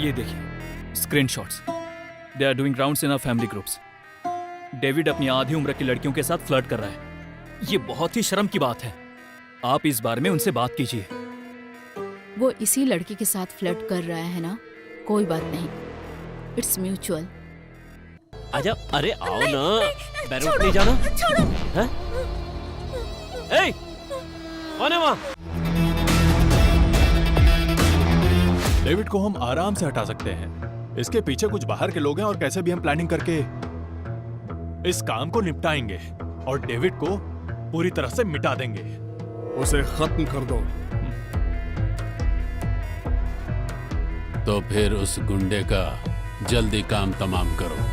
ये देखिए screenshots, they are doing rounds in our family groups. David अपनी आधी उम्र की लड़कियों के साथ फ्लर्ट कर रहा है। ये बहुत ही शर्म की बात है। आप इस बारे में उनसे बात कीजिए। वो इसी लड़की के साथ फ्लर्ट कर रहा है ना, कोई बात नहीं, इट्स म्यूचुअल। आजा, अरे आओ ना, बैरूट नहीं जाना। हैं? ए, कौन है वहाँ? डेविड को हम आराम से हटा सकते हैं। इसके पीछे कुछ बाहर के लोग हैं और कैसे भी हम प्लानिंग करके इस काम को निपटाएंगे और डेविड को पूरी तरह से मिटा देंगे। उसे खत्म कर दो। तो फिर उस गुंडे का जल्दी काम तमाम करो।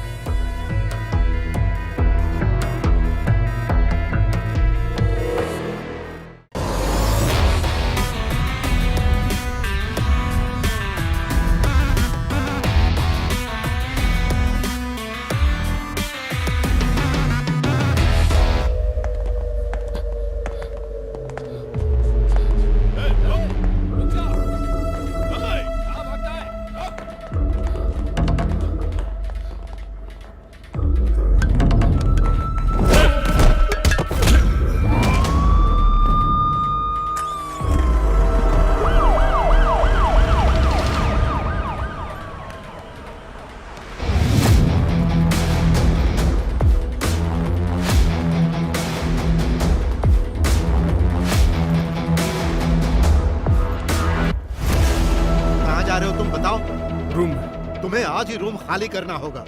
तुम्हें आज ही रूम खाली करना होगा।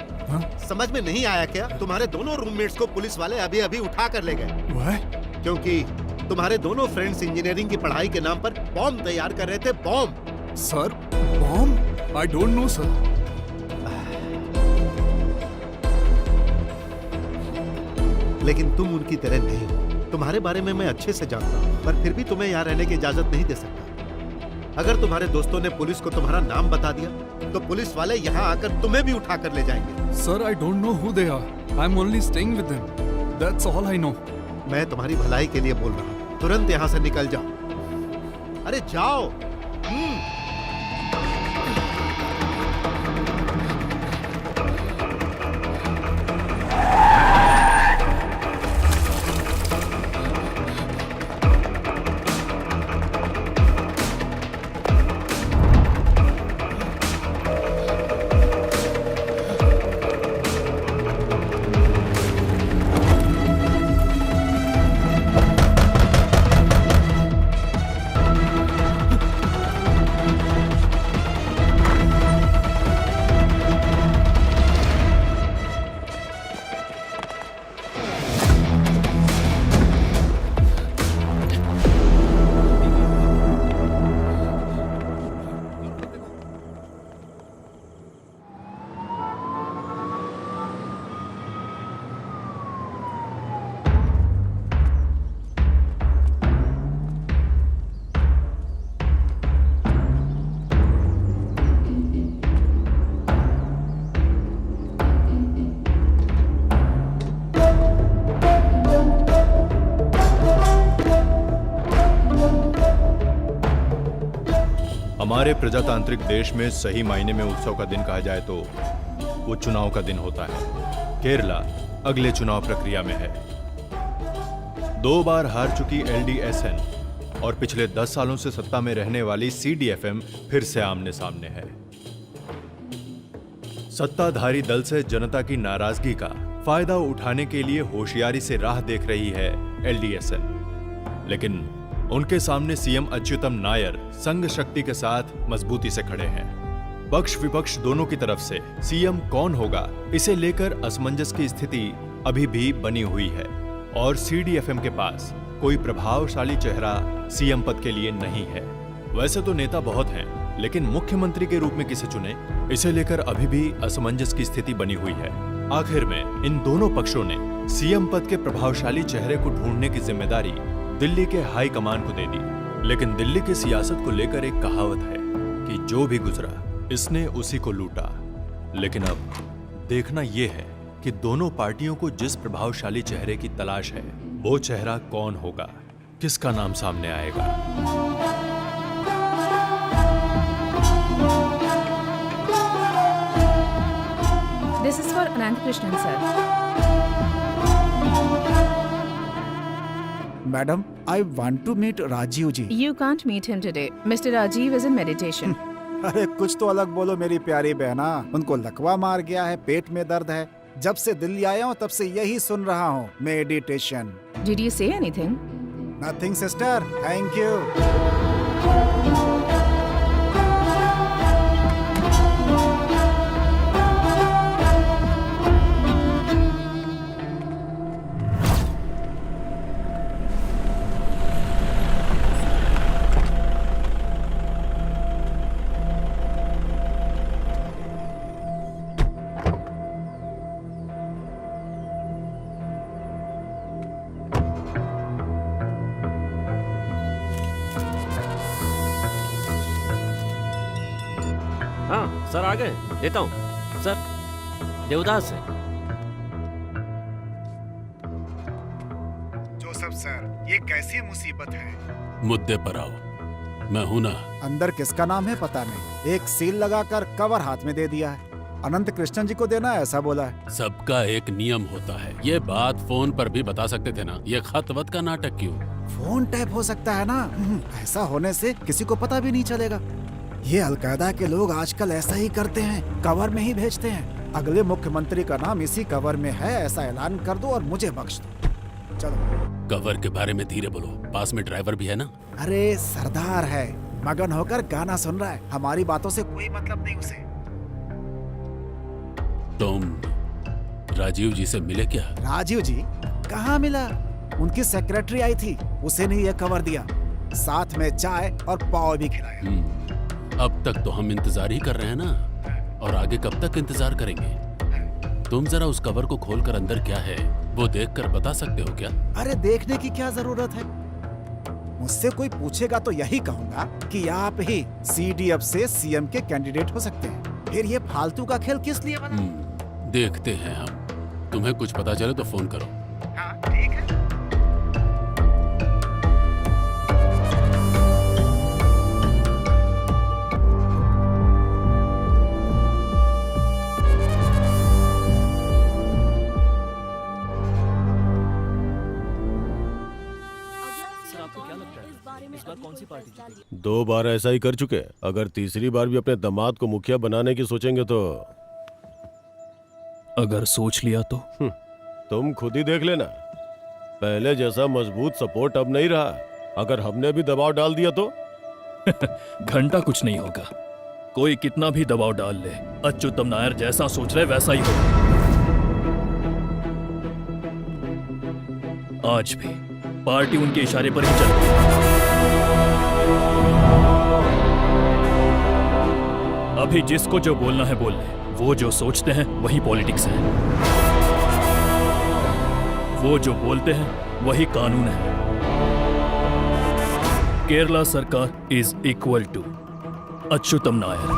समझ में नहीं आया क्या? तुम्हारे दोनों रूममेट्स को पुलिस वाले अभी अभी उठा कर ले गए, क्योंकि तुम्हारे दोनों फ्रेंड्स इंजीनियरिंग की पढ़ाई के नाम पर बॉम्ब तैयार कर रहे थे। Bomb sir, bomb? I don't no sir. लेकिन तुम उनकी तरह नहीं हो। तुम्हारे बारे में मैं अच्छे से जानता हूँ, पर फिर भी तुम्हें यहाँ रहने की इजाजत नहीं दे सकता। अगर तुम्हारे दोस्तों ने पुलिस को तुम्हारा नाम बता दिया तो पुलिस वाले यहाँ आकर तुम्हें भी उठा कर ले जाएंगे। Sir, I don't know who they are. I am only staying with them. That's all I know. मैं तुम्हारी भलाई के लिए बोल रहा हूँ। तुरंत यहाँ से निकल जाओ। अरे जाओ। हमारे प्रजातांत्रिक देश में सही मायने में उत्सव का दिन कहा जाए तो वो चुनाव का दिन होता है। केरला अगले चुनाव प्रक्रिया में है। 2 बार हार चुकी एलडीएसएन और पिछले 10 सालों से सत्ता में रहने वाली सीडीएफएम फिर से आमने सामने है। सत्ताधारी दल से जनता की नाराजगी का फायदा उठाने के लिए होशियारी से राह देख रही है एलडीएसएन, लेकिन उनके सामने सीएम अच्युतम नायर संघ शक्ति के साथ मजबूती से खड़े हैं। पक्ष विपक्ष दोनों की तरफ से सीएम कौन होगा, इसे लेकर असमंजस की स्थिति अभी भी बनी हुई है और सीडीएफएम के पास कोई प्रभावशाली चेहरा सीएम पद के लिए नहीं है। वैसे तो नेता बहुत हैं, लेकिन मुख्यमंत्री के रूप में किसे चुने, इसे लेकर अभी भी असमंजस की स्थिति बनी हुई है। आखिर में इन दोनों पक्षों ने सीएम पद के प्रभावशाली चेहरे को ढूंढने की जिम्मेदारी दिल्ली के हाई कमान को दे दी। लेकिन दिल्ली की सियासत को लेकर एक कहावत है कि जो भी गुजरा इसने उसी को लूटा। लेकिन अब देखना यह है कि दोनों पार्टियों को जिस प्रभावशाली चेहरे की तलाश है, वो चेहरा कौन होगा, किसका नाम सामने आएगा। Ananthakrishnan, sir. Madam, I want to meet Rajiv ji. You can't meet him today. Mr. Rajiv is in meditation. अरे कुछ तो अलग बोलो मेरी प्यारी बहना। उनको लकवा मार गया है, पेट में दर्द है। जब से दिल्ली आया हूँ तब से यही सुन रहा हूँ, meditation. Did you say anything? Nothing, sister. Thank you. हाँ सर आ गए, लेता हूँ सर। देवदास है। जोसेफ सर, ये कैसी मुसीबत है? मुद्दे पर आओ, मैं हूं ना। अंदर किसका नाम है पता नहीं। एक सील लगाकर कवर हाथ में दे दिया है। अनंत कृष्णन जी को देना है ऐसा बोला है। सबका एक नियम होता है, ये बात फोन पर भी बता सकते थे ना। ये खत वत का नाटक क्यों? फोन टैप हो सकता है ना। ऐसा होने से किसी को पता भी नहीं चलेगा। ये अलकायदा के लोग आजकल ऐसा ही करते हैं, कवर में ही भेजते हैं। अगले मुख्यमंत्री का नाम इसी कवर में है ऐसा ऐलान कर दो और मुझे बख्श दो। चलो। कवर के बारे में धीरे बोलो, पास में ड्राइवर भी है ना। अरे सरदार है, मगन होकर गाना सुन रहा है। हमारी बातों से कोई मतलब नहीं उसे। तुम राजीव जी से मिले क्या? राजीव जी कहाँ मिला? उनकी सेक्रेटरी आई थी, उसे नहीं ये कवर दिया, साथ में चाय और पाव भी खिलाया। अब तक तो हम इंतजार ही कर रहे हैं ना, और आगे कब तक इंतजार करेंगे? तुम जरा उस कवर को खोलकर अंदर क्या है वो देखकर बता सकते हो क्या? अरे देखने की क्या जरूरत है? मुझसे कोई पूछेगा तो यही कहूंगा कि आप ही सीडीएफ से सीएम के कैंडिडेट हो सकते हैं। फिर ये फालतू का खेल किस लिए बना? देखते हैं हम। तुम्हें कुछ पता चले तो फोन करो। हाँ ठीक है। दो बार ऐसा ही कर चुके हैं। अगर तीसरी बार भी अपने दामाद को मुखिया बनाने की सोचेंगे तो अगर सोच लिया तो तुम खुद ही देख लेना। पहले जैसा मजबूत सपोर्ट अब नहीं रहा। अगर हमने भी दबाव डाल दिया तो घंटा कुछ नहीं होगा। कोई कितना भी दबाव डाल ले, अच्युतम नायर जैसा सोच रहे वैसा ही होगा। आज भी पार्टी उनके इशारे पर ही चल रही है। अभी जिसको जो बोलना है बोल ले। वो जो सोचते हैं वही पॉलिटिक्स है। वो जो बोलते हैं वही कानून है। केरला सरकार is equal to Achyutam Nair.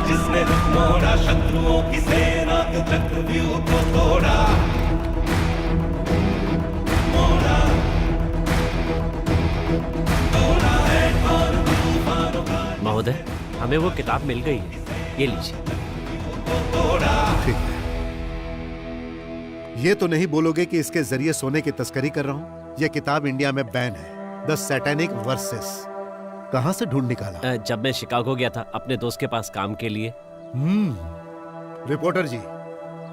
जिसने मोड़ा शत्रुओं की सेना के चक्रव्यूह को तोड़ा, मोड़ा तोड़ा है और तूफानों का। महोदय, हमें वो किताब मिल गई है, ये लीजिए। ठीक है। ये तो नहीं बोलोगे कि इसके जरिए सोने की तस्करी कर रहा हूं? यह किताब इंडिया में बैन है। The satanic versus. कहां से ढूंढ निकाला? जब मैं शिकागो गया था अपने दोस्त के पास काम के लिए। रिपोर्टर जी,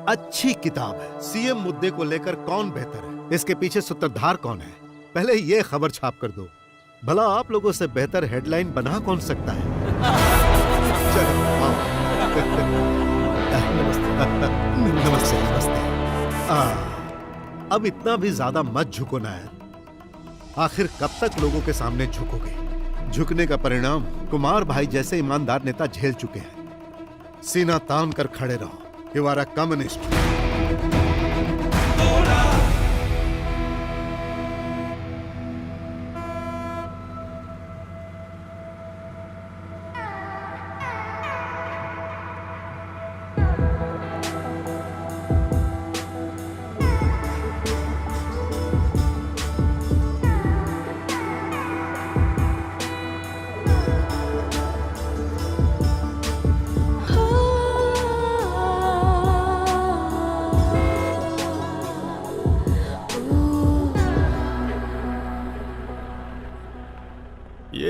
अच्छी किताब है। सीएम मुद्दे को लेकर कौन बेहतर है, इसके पीछे सूत्रधार कौन है, पहले ये खबर छाप कर दो। भला आप लोगों से बेहतर हेडलाइन बना कौन सकता है? चलो आओ। नमस्ते नमस्ते। अब इतना भी ज्यादा मत झुको नायर। आखिर कब तक लोगों के सामने झुकोगे? झुकने का परिणाम कुमार भाई जैसे ईमानदार नेता झेल चुके हैं। सीना तान कर खड़े रहो। You are a communist.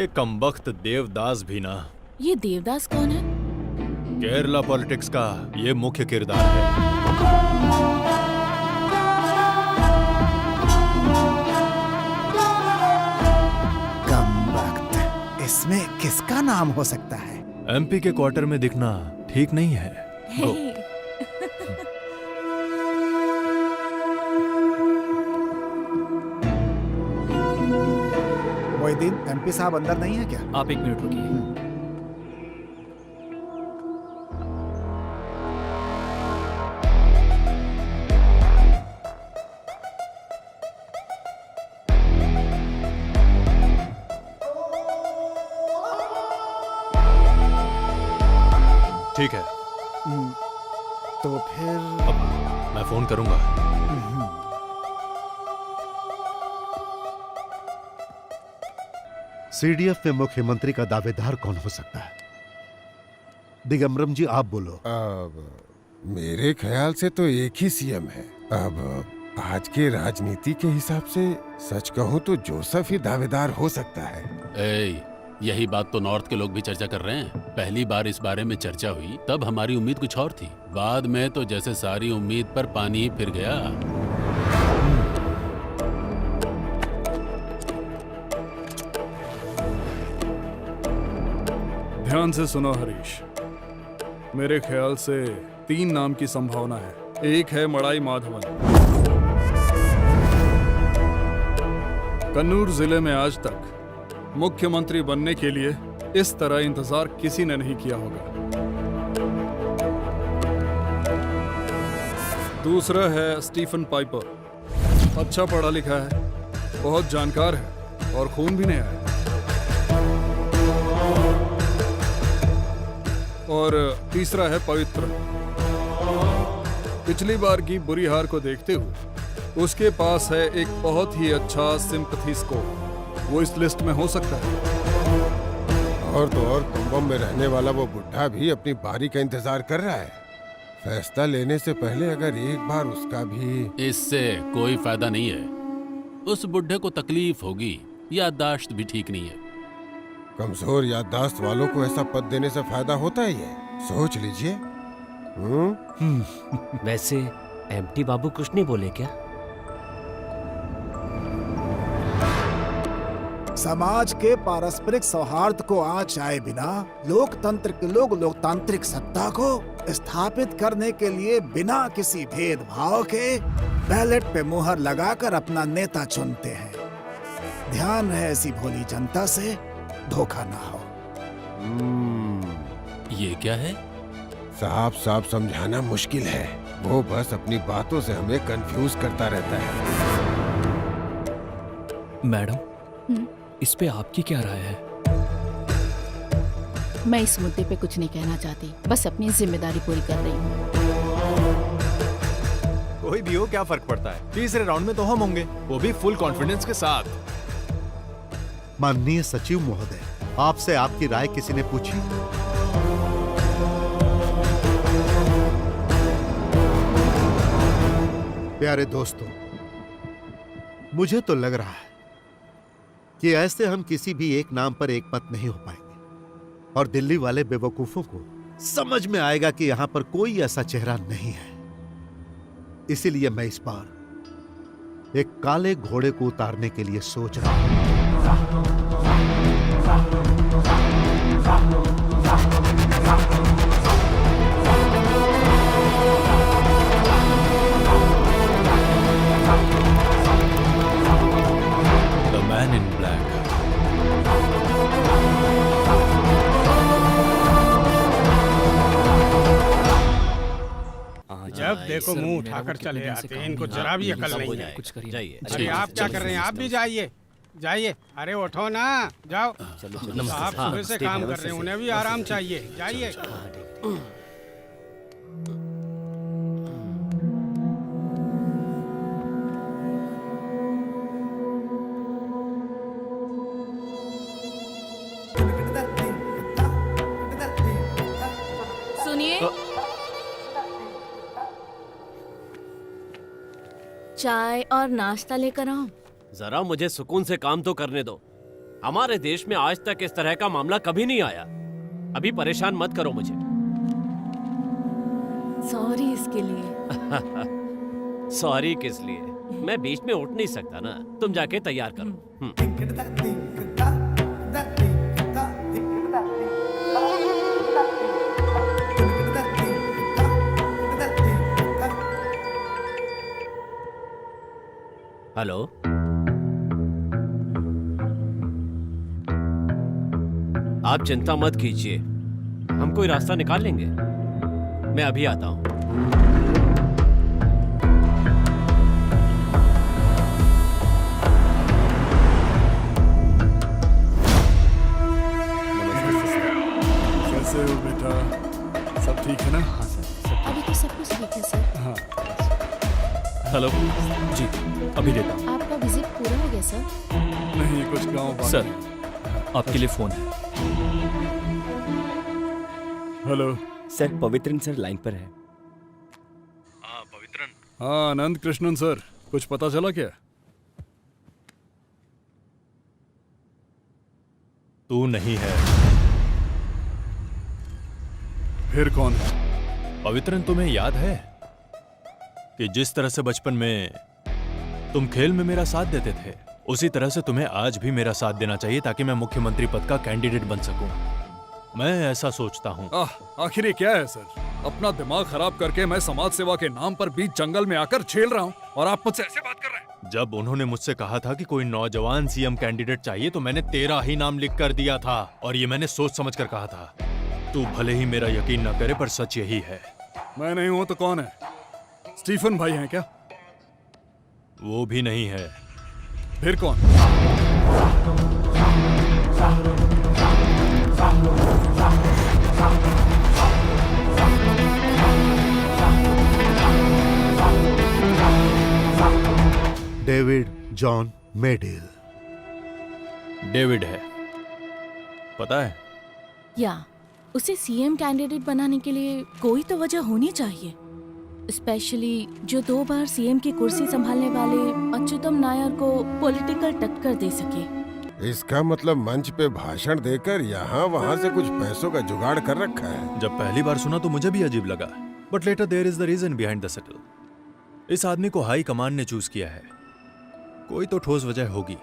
ये कमबख्त देवदास भी ना, ये देवदास कौन है? केरला पॉलिटिक्स का ये मुख्य किरदार है। कमबख्त, इसमें किसका नाम हो सकता है? एमपी के क्वार्टर में दिखना ठीक नहीं है। गो। मोहिदीन, एमपी साहब अंदर नहीं है क्या? आप एक मिनट रुकिए। ठीक है, तो फिर अब मैं फोन करूंगा। सीडीएफ में मुख्यमंत्री का दावेदार कौन हो सकता है? दिगंबरम जी, आप बोलो। अब मेरे ख्याल से तो एक ही सीएम है। अब आज के राजनीति के हिसाब से सच कहूं तो जोसेफ ही दावेदार हो सकता है। यही बात तो नॉर्थ के लोग भी चर्चा कर रहे हैं। पहली बार इस बारे में चर्चा हुई तब हमारी उम्मीद कुछ और थी, बाद में तो जैसे सारी उम्मीद पर पानी ही फिर गया। ध्यान से सुनो हरीश, मेरे ख्याल से 3 नाम की संभावना है। एक है मड़ाई माधवन। कन्नूर जिले में आज तक मुख्यमंत्री बनने के लिए इस तरह इंतजार किसी ने नहीं किया होगा। दूसरा है स्टीफन पाइपर। अच्छा पढ़ा लिखा है, बहुत जानकार है और खून भी नया है। और तीसरा है पवित्र। पिछली बार की बुरी हार को देखते हुए उसके पास है एक बहुत ही अच्छा सिंपैथी स्कोर, वो इस लिस्ट में हो सकता है। और तो और कुंभम में रहने वाला वो बुढ़ा भी अपनी बारी का इंतजार कर रहा है। फैसला लेने से पहले अगर एक बार उसका भी। इससे कोई फायदा नहीं है। उस बुढ़े को तकलीफ होगी, याददाश्त भी ठीक नहीं है। कमजोर याददाश्त वालों को ऐसा पद देने से फायदा होता ही है, सोच लीजिए। वैसे एमटी बाबू कुछ नहीं बोले क्या? समाज के पारस्परिक सौहार्द को आंच आए बिना लोकतंत्र के लोग लोकतांत्रिक सत्ता को स्थापित करने के लिए बिना किसी भेदभाव के बैलेट पे मुहर लगाकर अपना नेता चुनते हैं। ध्यान रहे ऐसी भोली जनता से धोखा ना हो। ये क्या है? साफ साफ समझाना मुश्किल है, वो बस अपनी बातों से हमें कंफ्यूज करता रहता है। मैडम, इस पे आपकी क्या राय है? मैं इस मुद्दे पे कुछ नहीं कहना चाहती, बस अपनी जिम्मेदारी पूरी कर रही हूँ। कोई भी हो, क्या फर्क पड़ता है? तीसरे राउंड में तो हम होंगे, वो भी फुल कॉन्फिडेंस के साथ। माननीय सचिव महोदय, आपसे आपकी राय किसी ने पूछी? प्यारे दोस्तों, मुझे तो लग रहा है कि ऐसे हम किसी भी एक नाम पर एक मत नहीं हो पाएंगे और दिल्ली वाले बेवकूफों को समझ में आएगा कि यहां पर कोई ऐसा चेहरा नहीं है। इसीलिए मैं इस बार एक काले घोड़े को उतारने के लिए सोच रहा हूं। The man in black. जब देखो मुंह उठाकर चले आते हैं, इनको जरा भी अकल नहीं है। कुछ करिए। जाइए। अरे आप क्या कर रहे हैं? आप भी जाइए जाइए। अरे उठो ना, जाओ। आप सुबह से काम कर रहे हैं, उन्हें भी आराम चाहिए। जाइए। सुनिए, चाय और नाश्ता लेकर आऊं? जरा मुझे सुकून से काम तो करने दो। हमारे देश में आज तक इस तरह का मामला कभी नहीं आया। अभी परेशान मत करो मुझे। सॉरी इसके लिए। सॉरी किस लिए? मैं बीच में उठ नहीं सकता ना। तुम जाके तैयार करो। हेलो, आप चिंता मत कीजिए, हम कोई रास्ता निकाल लेंगे। मैं अभी आता हूं। कैसे हो बेटा? सब ठीक है ना? अभी तो सब कुछ ठीक है सर। हाँ। हेलो जी, अभी देता हूँ। आपका विजिट पूरा हो गया सर? नहीं, कुछ गाँव बाकी सर, है। आपके लिए फोन है। Hello sir, Pavithran sir line पर है। हाँ पवित्रन। हाँ आनंद कृष्णन सर, कुछ पता चला क्या? तू नहीं है। फिर कौन है? पवित्रन, तुम्हें याद है कि जिस तरह से बचपन में तुम खेल में मेरा साथ देते थे, उसी तरह से तुम्हें आज भी मेरा साथ देना चाहिए ताकि मैं मुख्यमंत्री पद का कैंडिडेट बन सकूं। मैं ऐसा सोचता हूं। आखिर ये क्या है सर? अपना दिमाग खराब करके मैं समाज सेवा के नाम पर बीच जंगल में आकर झेल रहा हूं और आप मुझसे ऐसे बात कर रहे हैं? जब उन्होंने मुझसे कहा था कि कोई नौजवान सीएम कैंडिडेट चाहिए तो मैंने तेरा ही नाम लिख कर दिया था, और ये मैंने सोच समझ कर कहा था। तू भले ही मेरा यकीन न करे, पर सच यही है। मैं नहीं हूं तो कौन है? स्टीफन भाई हैं क्या? वो भी नहीं है। फिर कौन? David John मेडिल। डेविड है, पता है? या उसे सीएम कैंडिडेट बनाने के लिए कोई तो वजह होनी चाहिए, स्पेशली जो 2 बार सीएम की कुर्सी संभालने वाले अच्युतम नायर को पॉलिटिकल टक्कर दे सके। इसका मतलब मंच पे भाषण देकर यहाँ वहाँ से कुछ पैसों का जुगाड़ कर रखा है। जब पहली बार सुना तो मुझे भी अजीब लगा, but later there is the reason behind the settle. इस आदमी को हाई कमान ने चूज किया है, कोई तो ठोस वजह होगी।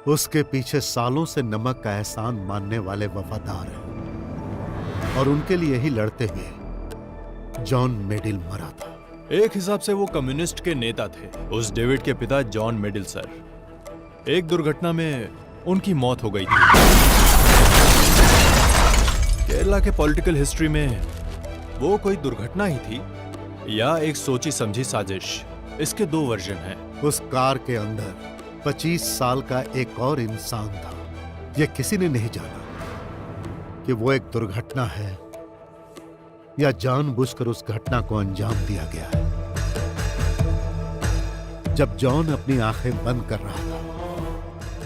उसके पीछे सालों से नमक का एहसान मानने वाले वफादार हैं, और उनके लिए ही लड़ते हुए जॉन मेडिल मरा था। एक हिसाब से वो कम्युनिस्ट के नेता थे। उस डेविड के पिता जॉन मेडिल सर, एक दुर्घटना में उनकी मौत हो गई थी। केरला के पॉलिटिकल हिस्ट्री में वो कोई दुर्घटना ही थी या एक सोची समझी साजिश, इसके 2 वर्जन हैं। उस कार के अंदर 25 साल का एक और इंसान था। यह किसी ने नहीं जाना कि वो एक दुर्घटना है या जानबूझकर उस घटना को अंजाम दिया गया है। जब जॉन अपनी आंखें बंद कर रहा था,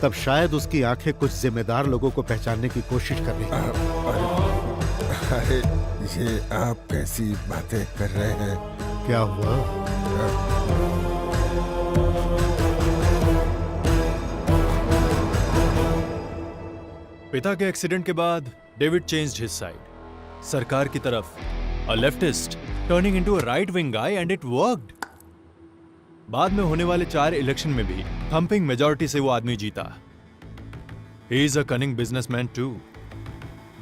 तब शायद उसकी आंखें कुछ जिम्मेदार लोगों को पहचानने की कोशिश कर रही थी। अरे ये आप कैसी बातें कर रहे हैं? क्या हुआ? पिता के एक्सीडेंट के बाद डेविड चेंज्ड हिज साइड। सरकार की तरफ, a leftist turning into a right wing guy, and it worked. बाद में होने वाले 4 इलेक्शन में भी थंपिंग मेजॉरिटी से वो आदमी जीता। He is a cunning businessman too.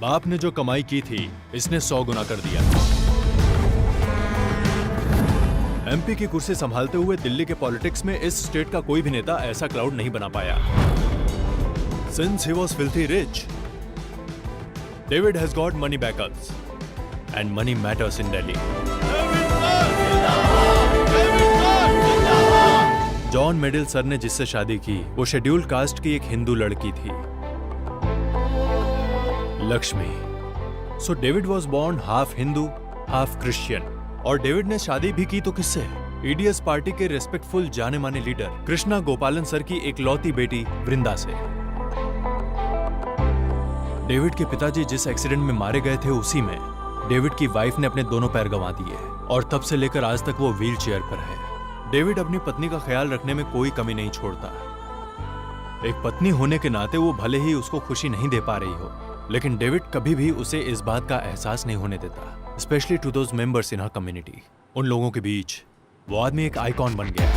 बाप ने जो कमाई की थी, इसने 100 गुना कर दिया। एमपी की कुर्सी संभालते हुए दिल्ली के पॉलिटिक्स में इस स्टेट का कोई भी नेता ऐसा क्राउड नहीं बना पाया। Since he was filthy rich, David has got money backups, and money matters in Delhi. John Medill sir ने जिससे शादी की, वो शेड्यूल्ड कास्ट की एक हिंदू लड़की थी, Lakshmi. So David was born half Hindu half Christian. और डेविड ने शादी भी की तो किससे? ईडीएस पार्टी के रेस्पेक्टफुल जाने माने लीडर कृष्णा गोपालन सर की एकलौती बेटी वृंदा से। डेविड के पिताजी जिस एक्सीडेंट में मारे गए थे, उसी में डेविड की वाइफ ने अपने दोनों पैर गंवा दिए, और तब से लेकर आज तक वो व्हील चेयर पर है। डेविड अपनी पत्नी का ख्याल रखने में कोई कमी नहीं छोड़ता। एक पत्नी होने के नाते वो भले ही उसको खुशी नहीं दे पा रही हो, लेकिन डेविड कभी भी उसे इस बात का एहसास नहीं होने देता, specially to those members in her community. उन लोगों के बीच वो आदमी एक आइकॉन बन गया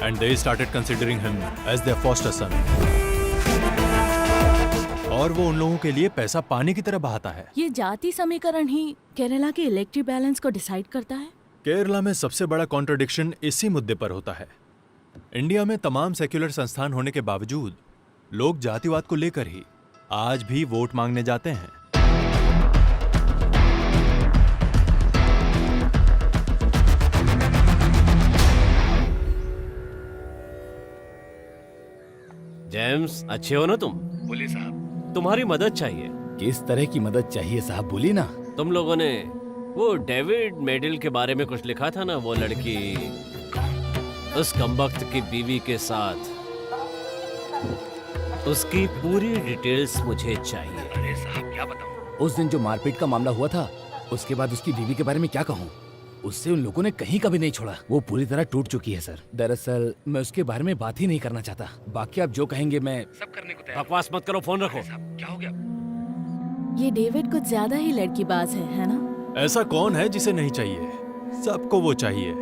and they started considering him as their foster son. और वो उन लोगों के लिए पैसा पानी की तरह बहाता है। ये जाति समीकरण ही केरला के इलेक्ट्रिक बैलेंस को डिसाइड करता है। केरला में सबसे बड़ा कॉन्ट्रडिक्शन इसी मुद्दे पर होता है। इंडिया में तमाम सेक्युलर संस्थान होने के बावजूद लोग जातिवाद को लेकर ही आज भी वोट मांगने जाते हैं। जेम्स, अच्छे हो ना तुम? बोलिए साहब। तुम्हारी मदद चाहिए। किस तरह की मदद चाहिए साहब, बोलिए ना। तुम लोगों ने वो डेविड मेडल के बारे में कुछ लिखा था ना, वो लड़की उस कमबख्त की बीवी के साथ, उसकी पूरी डिटेल्स मुझे चाहिए। अरे साहब क्या बताऊं, उस दिन जो मारपीट का मामला हुआ था, उसके बाद उसकी बीवी के बारे में क्या कहूं। उससे उन लोगों ने कहीं का भी नहीं छोड़ा। वो पूरी तरह टूट चुकी है सर। दरअसल मैं उसके बारे में बात ही नहीं करना चाहता। बाकी आप जो कहेंगे मैं सब करने को तैयार। बकवास मत करो, फोन रखो। क्या हो गया? ये डेविड कुछ ज्यादा ही लड़कीबाज है ना? ऐसा कौन है जिसे नहीं चाहिए? सबको वो चाहिए।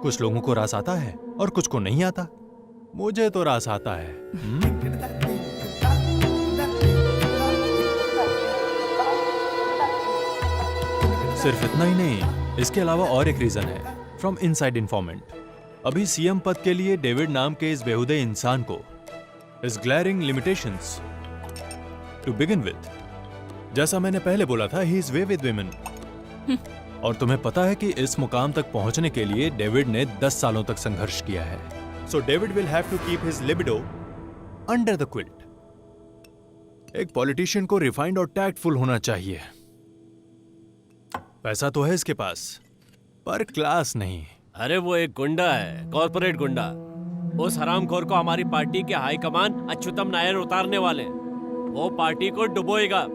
कुछ लोगों को रास आता है और कुछ को नहीं आता। मुझे तो रास आता है। सिर्फ इतना ही नहीं, इसके अलावा और एक रीजन है फ्रॉम इनसाइड इन्फॉर्मेंट। अभी सीएम पद के लिए डेविड नाम के इस बेहुदे इंसान को इस glaring limitations to begin with. जैसा मैंने पहले बोला था, he is way with women. और तुम्हें पता है कि इस मुकाम तक पहुंचने के लिए डेविड ने 10 सालों तक संघर्ष किया है। So David will have to keep his libido under the quilt. एक पॉलिटिशियन को रिफाइंड और टैक्टफुल होना चाहिए। पैसा तो है इसके पास, पर क्लास नहीं। अरे वो एक गुंडा है, कॉर्पोरेट गुंडा। उस हरामखोर को हमारी पार्टी के हाई कमान अच्युतम नायर उतारने वाले। वो पार्टी को डुबोएगा।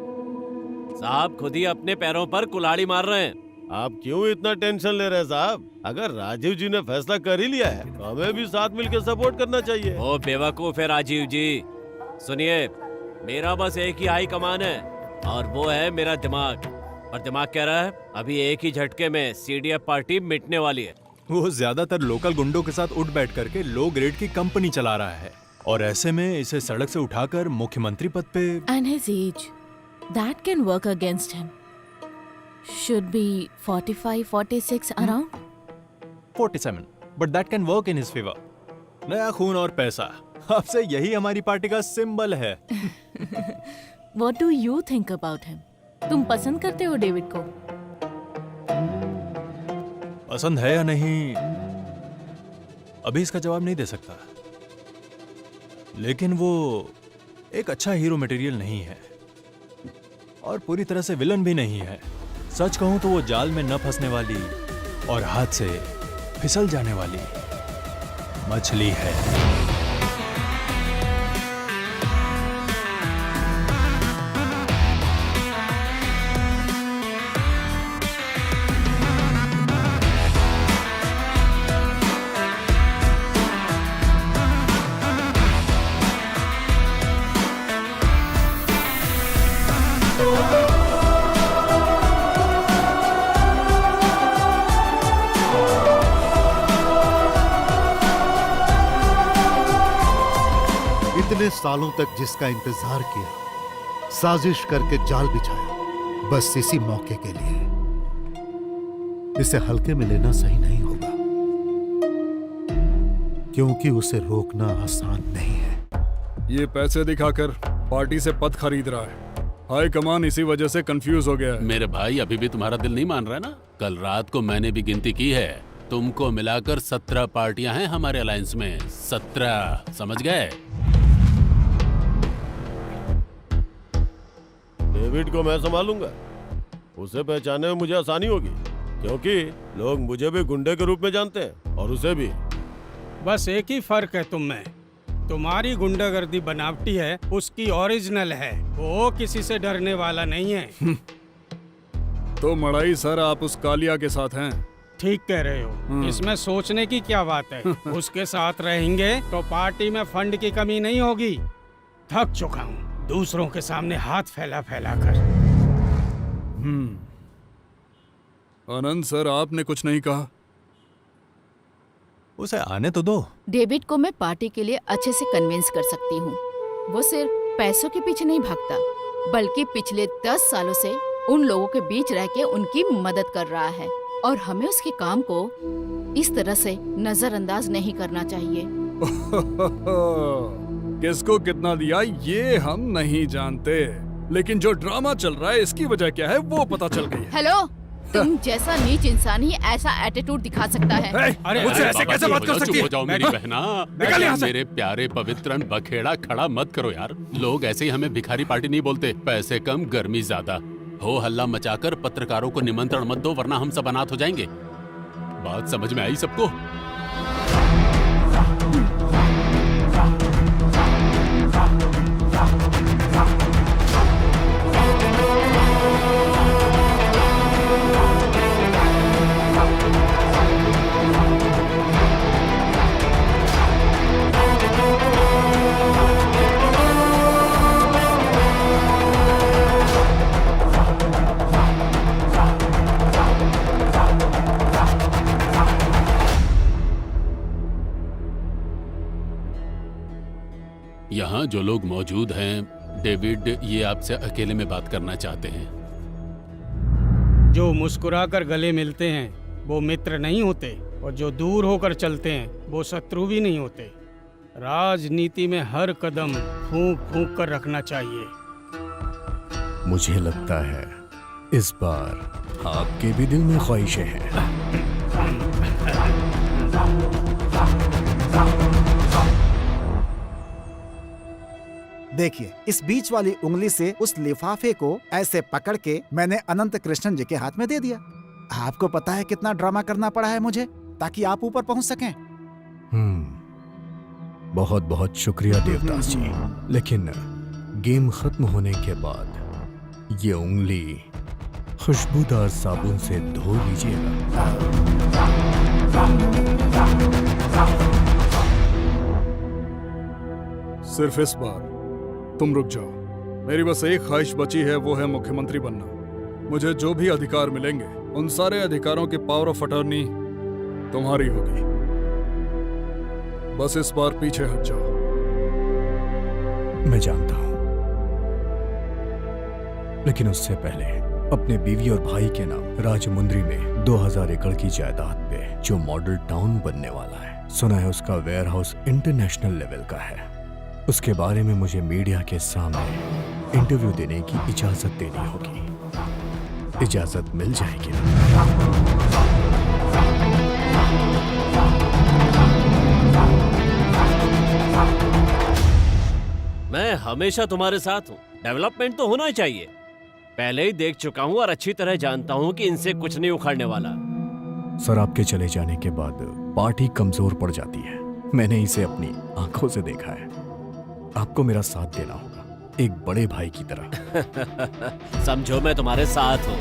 साहब खुद ही अपने पैरों पर कुल्हाड़ी मार रहे हैं। आप क्यों इतना टेंशन ले रहे हैं साहब? अगर राजीव जी ने फैसला कर ही लिया है तो हमें भी साथ मिलकर सपोर्ट करना चाहिए। ओ बेवकूफ है राजीव जी। सुनिए, मेरा बस एक ही हाई कमान है और वो है मेरा दिमाग। और दिमाग कह रहा है अभी एक ही झटके में सीडीएफ पार्टी मिटने वाली है। वो ज्यादातर लोकल गुंडों के साथ उठ बैठ करके लो ग्रेड की कंपनी चला रहा है, और ऐसे में इसे सड़क से उठाकर मुख्यमंत्री पद पे। And his age, that can work against him. Should be 45, 46 around. 47, but that can work in his favor. नया खून और पैसा, आपसे यही हमारी पार्टी का सिंबल है। What do you think about him? तुम पसंद करते हो डेविड को? पसंद है या नहीं, अभी इसका जवाब नहीं दे सकता। लेकिन वो एक अच्छा हीरो मटेरियल नहीं है और पूरी तरह से विलन भी नहीं है। सच कहूं तो वो जाल में न फंसने वाली और हाथ से फिसल जाने वाली मछली है। इतने सालों तक जिसका इंतजार किया, साजिश करके जाल बिछाया, बस इसी मौके के लिए। इसे हल्के में लेना सही नहीं होगा, क्योंकि उसे रोकना आसान नहीं है। ये पैसे दिखाकर पार्टी से पद खरीद रहा है। हाई कमान इसी वजह से कंफ्यूज हो गया है। मेरे भाई अभी भी तुम्हारा दिल नहीं मान रहा है ना? कल रात को मैंने भी गिनती की है, तुमको मिलाकर 17 पार्टियां हैं हमारे अलायंस में। 17, समझ गए? डेविड को मैं संभालूंगा। उसे पहचानने में मुझे आसानी होगी, क्योंकि लोग मुझे भी गुंडे के रूप में जानते हैं और उसे भी। बस एक ही फर्क है तुम में, तुम्हारी गुंडागर्दी बनावटी है, उसकी ओरिजिनल है। वो किसी से डरने वाला नहीं है। तो मड़ाई सर, आप उस कालिया के साथ हैं? ठीक कह रहे हो, इसमें सोचने की क्या बात है। उसके साथ रहेंगे तो पार्टी में फंड की कमी नहीं होगी। थक चुका हूँ दूसरों के सामने हाथ फैला फैला कर। आनंद सर, आपने कुछ नहीं कहा। उसे आने तो दो। डेविड को मैं पार्टी के लिए अच्छे से कन्विंस कर सकती हूँ। वो सिर्फ पैसों के पीछे नहीं भागता, बल्कि पिछले 10 सालों से उन लोगों के बीच रह के उनकी मदद कर रहा है और हमें उसके काम को इस तरह से नजरअंदाज नहीं करना चाहिए। किसको कितना दिया ये हम नहीं जानते, लेकिन जो ड्रामा चल रहा है इसकी वजह क्या है वो पता चल गई है। हेलो, तुम जैसा नीच इंसान ही ऐसा एटीट्यूड दिखा सकता है। अरे मुझसे ऐसे कैसे बात कर सकती है? चुप हो जाओ मेरी बहना। निकल यहाँ से। मेरे प्यारे पवित्रन बखेड़ा खड़ा मत करो यार। लोग ऐसे ही हमें भिखारी पार्टी नहीं बोलते। पैसे कम गर्मी ज्यादा। हो हल्ला मचाकर पत्रकारों को निमंत्रण मत दो, वरना हम सब अनाथ हो जाएंगे। बात समझ में आई सबको? यहाँ जो लोग मौजूद हैं, डेविड ये आपसे अकेले में बात करना चाहते हैं। जो मुस्कुराकर गले मिलते हैं वो मित्र नहीं होते, और जो दूर होकर चलते हैं वो शत्रु भी नहीं होते। राजनीति में हर कदम फूंक फूंक कर रखना चाहिए। मुझे लगता है इस बार आपके भी दिल में ख्वाहिशें हैं। देखिए, इस बीच वाली उंगली से उस लिफाफे को ऐसे पकड़ के मैंने अनंत कृष्णन जी के हाथ में दे दिया। आपको पता है कितना ड्रामा करना पड़ा है मुझे ताकि आप ऊपर पहुंच सकें। बहुत बहुत शुक्रिया देवदास जी, लेकिन गेम खत्म होने के बाद ये उंगली खुशबूदार साबुन से धो लीजिएगा। सिर्फ इस बार तुम रुक जाओ। मेरी बस एक ख्वाहिश बची है, वो है मुख्यमंत्री बनना। मुझे जो भी अधिकार मिलेंगे उन सारे अधिकारों की पावर ऑफ अटॉर्नी तुम्हारी होगी। बस इस बार पीछे हट जाओ। मैं जानता हूं, लेकिन उससे पहले अपने बीवी और भाई के नाम राजमुंद्री में 2000 एकड़ की जायदाद पे जो मॉडल टाउन बनने वाला है, सुना है उसका वेयर हाउस इंटरनेशनल लेवल का है। उसके बारे में मुझे मीडिया के सामने इंटरव्यू देने की इजाजत देनी होगी। इजाजत मिल जाएगी ना? मैं हमेशा तुम्हारे साथ हूँ। डेवलपमेंट तो होना चाहिए। पहले ही देख चुका हूँ और अच्छी तरह जानता हूँ कि इनसे कुछ नहीं उखाड़ने वाला। सर, आपके चले जाने के बाद पार्टी कमजोर पड़ जाती है। मैंने इसे अपनी आंखों से देखा है। आपको मेरा साथ देना होगा, एक बड़े भाई की तरह। समझो मैं तुम्हारे साथ हूँ।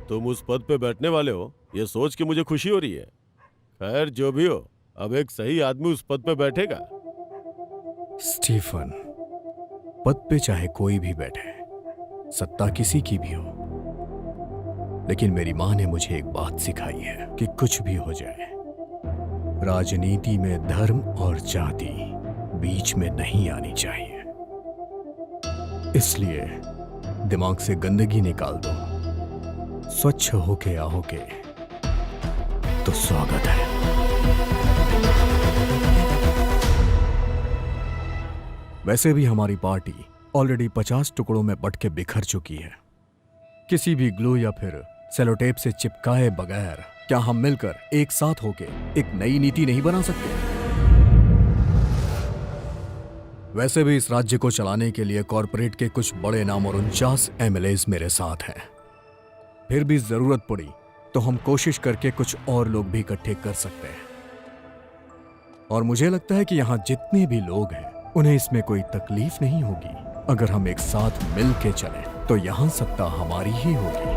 तुम उस पद पे बैठने वाले हो, ये सोच के मुझे खुशी हो रही है। खैर जो भी हो, अब एक सही आदमी उस पद पे बैठेगा। स्टीफन, पद पे चाहे कोई भी बैठे, सत्ता किसी की भी हो, लेकिन मेरी माँ ने मुझे एक बात सिखाई है कि कुछ भी हो जाए, राजनीति में धर्म और जाति बीच में नहीं आनी चाहिए। इसलिए दिमाग से गंदगी निकाल दो, स्वच्छ होके आओगे तो स्वागत है। वैसे भी हमारी पार्टी ऑलरेडी 50 टुकड़ों में बट के बिखर चुकी है। किसी भी ग्लू या फिर सेलोटेप से चिपकाए बगैर क्या हम मिलकर एक साथ होके एक नई नीति नहीं बना सकते? वैसे भी इस राज्य को चलाने के लिए कॉरपोरेट के कुछ बड़े नाम और 49 MLAs मेरे साथ हैं। फिर भी जरूरत पड़ी तो हम कोशिश करके कुछ और लोग भी इकट्ठे कर सकते हैं। और मुझे लगता है कि यहां जितने भी लोग हैं उन्हें इसमें कोई तकलीफ नहीं होगी अगर हम एक साथ मिल के चलें। तो यहाँ सत्ता हमारी ही होगी।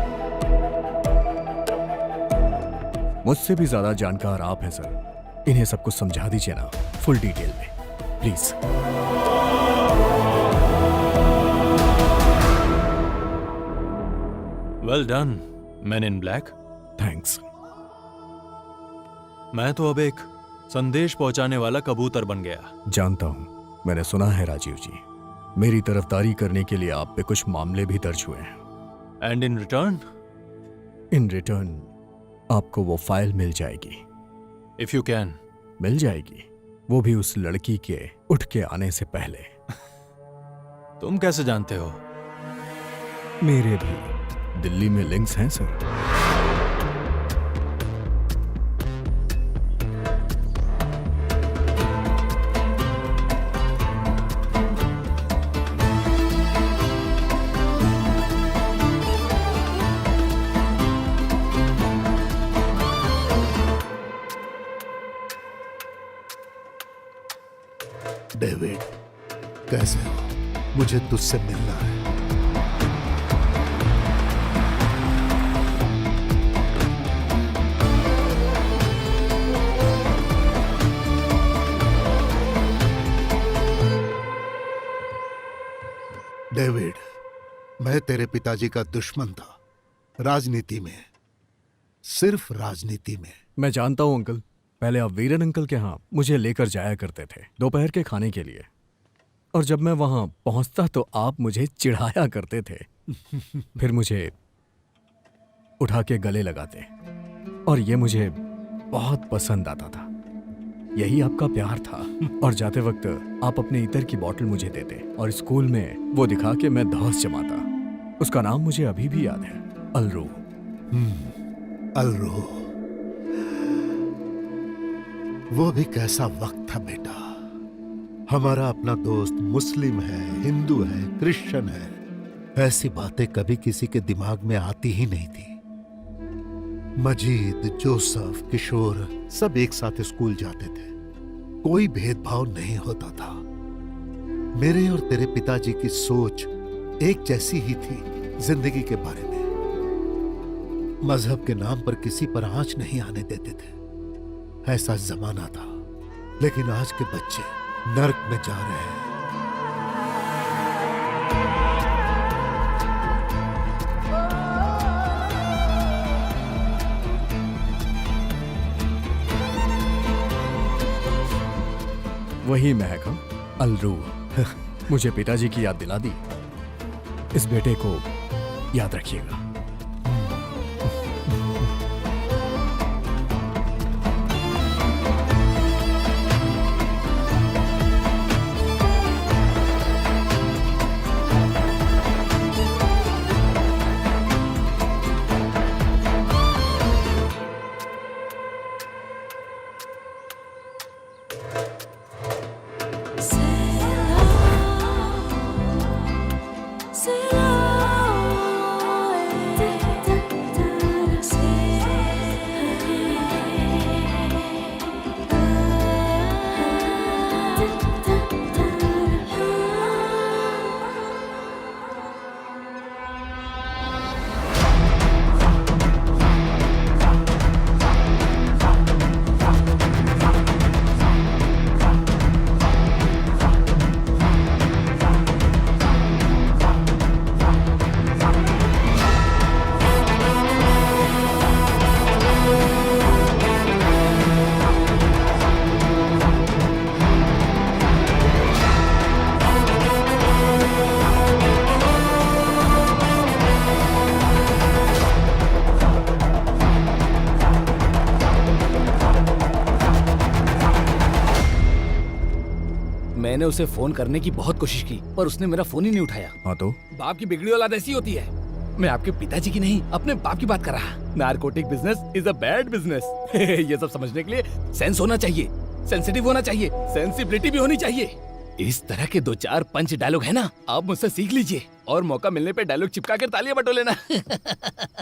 मुझसे भी ज्यादा जानकार आप हैं सर। इन्हें सब कुछ समझा दीजिए ना, फुल डिटेल में please. Well done man in black. Thanks. मैं तो अब एक संदेश पहुंचाने वाला कबूतर बन गया। जानता हूं, मैंने सुना है राजीव जी, मेरी तरफदारी करने के लिए आप पे कुछ मामले भी दर्ज हुए हैं। And in return? In return आपको वो फाइल मिल जाएगी। If you can. मिल जाएगी, वो भी उस लड़की के उठ के आने से पहले। तुम कैसे जानते हो? मेरे भी दिल्ली में लिंक्स हैं सर। डेविड, कैसे हो? मुझे तुझसे मिलना है। डेविड, मैं तेरे पिताजी का दुश्मन था, राजनीति में, सिर्फ राजनीति में। मैं जानता हूं अंकल, पहले आप वीरन अंकल के यहाँ मुझे लेकर जाया करते थे दोपहर के खाने के लिए, और जब मैं वहां पहुंचता तो आप मुझे चिढ़ाया करते थे। फिर मुझे उठा के गले लगाते, और ये मुझे बहुत पसंद आता था। यही आपका प्यार था। और जाते वक्त आप अपने इतर की बोतल मुझे देते, और स्कूल में वो दिखा के मैं धौंस जमाता। उसका नाम मुझे अभी भी याद है, अलरू। अलरू, वो भी कैसा वक्त था बेटा। हमारा अपना दोस्त मुस्लिम है, हिंदू है, क्रिश्चियन है, ऐसी बातें कभी किसी के दिमाग में आती ही नहीं थी। मजीद, जोसेफ, किशोर सब एक साथ स्कूल जाते थे, कोई भेदभाव नहीं होता था। मेरे और तेरे पिताजी की सोच एक जैसी ही थी जिंदगी के बारे में। मजहब के नाम पर किसी पर आंच नहीं आने देते थे, ऐसा जमाना था। लेकिन आज के बच्चे नर्क में जा रहे हैं। वही महक, अलरू। मुझे पिताजी की याद दिला दी। इस बेटे को याद रखिएगा। मैंने उसे फोन करने की बहुत कोशिश की, पर उसने मेरा फोन ही नहीं उठाया। हाँ तो? बाप की बिगड़ी औलाद ऐसी होती है। मैं आपके पिताजी की नहीं, अपने बाप की बात कर रहा। Narcotic business is a bad business. ये सब समझने के लिए सेंस होना चाहिए, सेंसिटिव होना चाहिए, सेंसिबिलिटी भी होनी चाहिए। इस तरह के 2-4 पंच डायलॉग है ना, आप मुझसे सीख लीजिए, और मौका मिलने पे डायलॉग चिपका कर तालियां बटो लेना।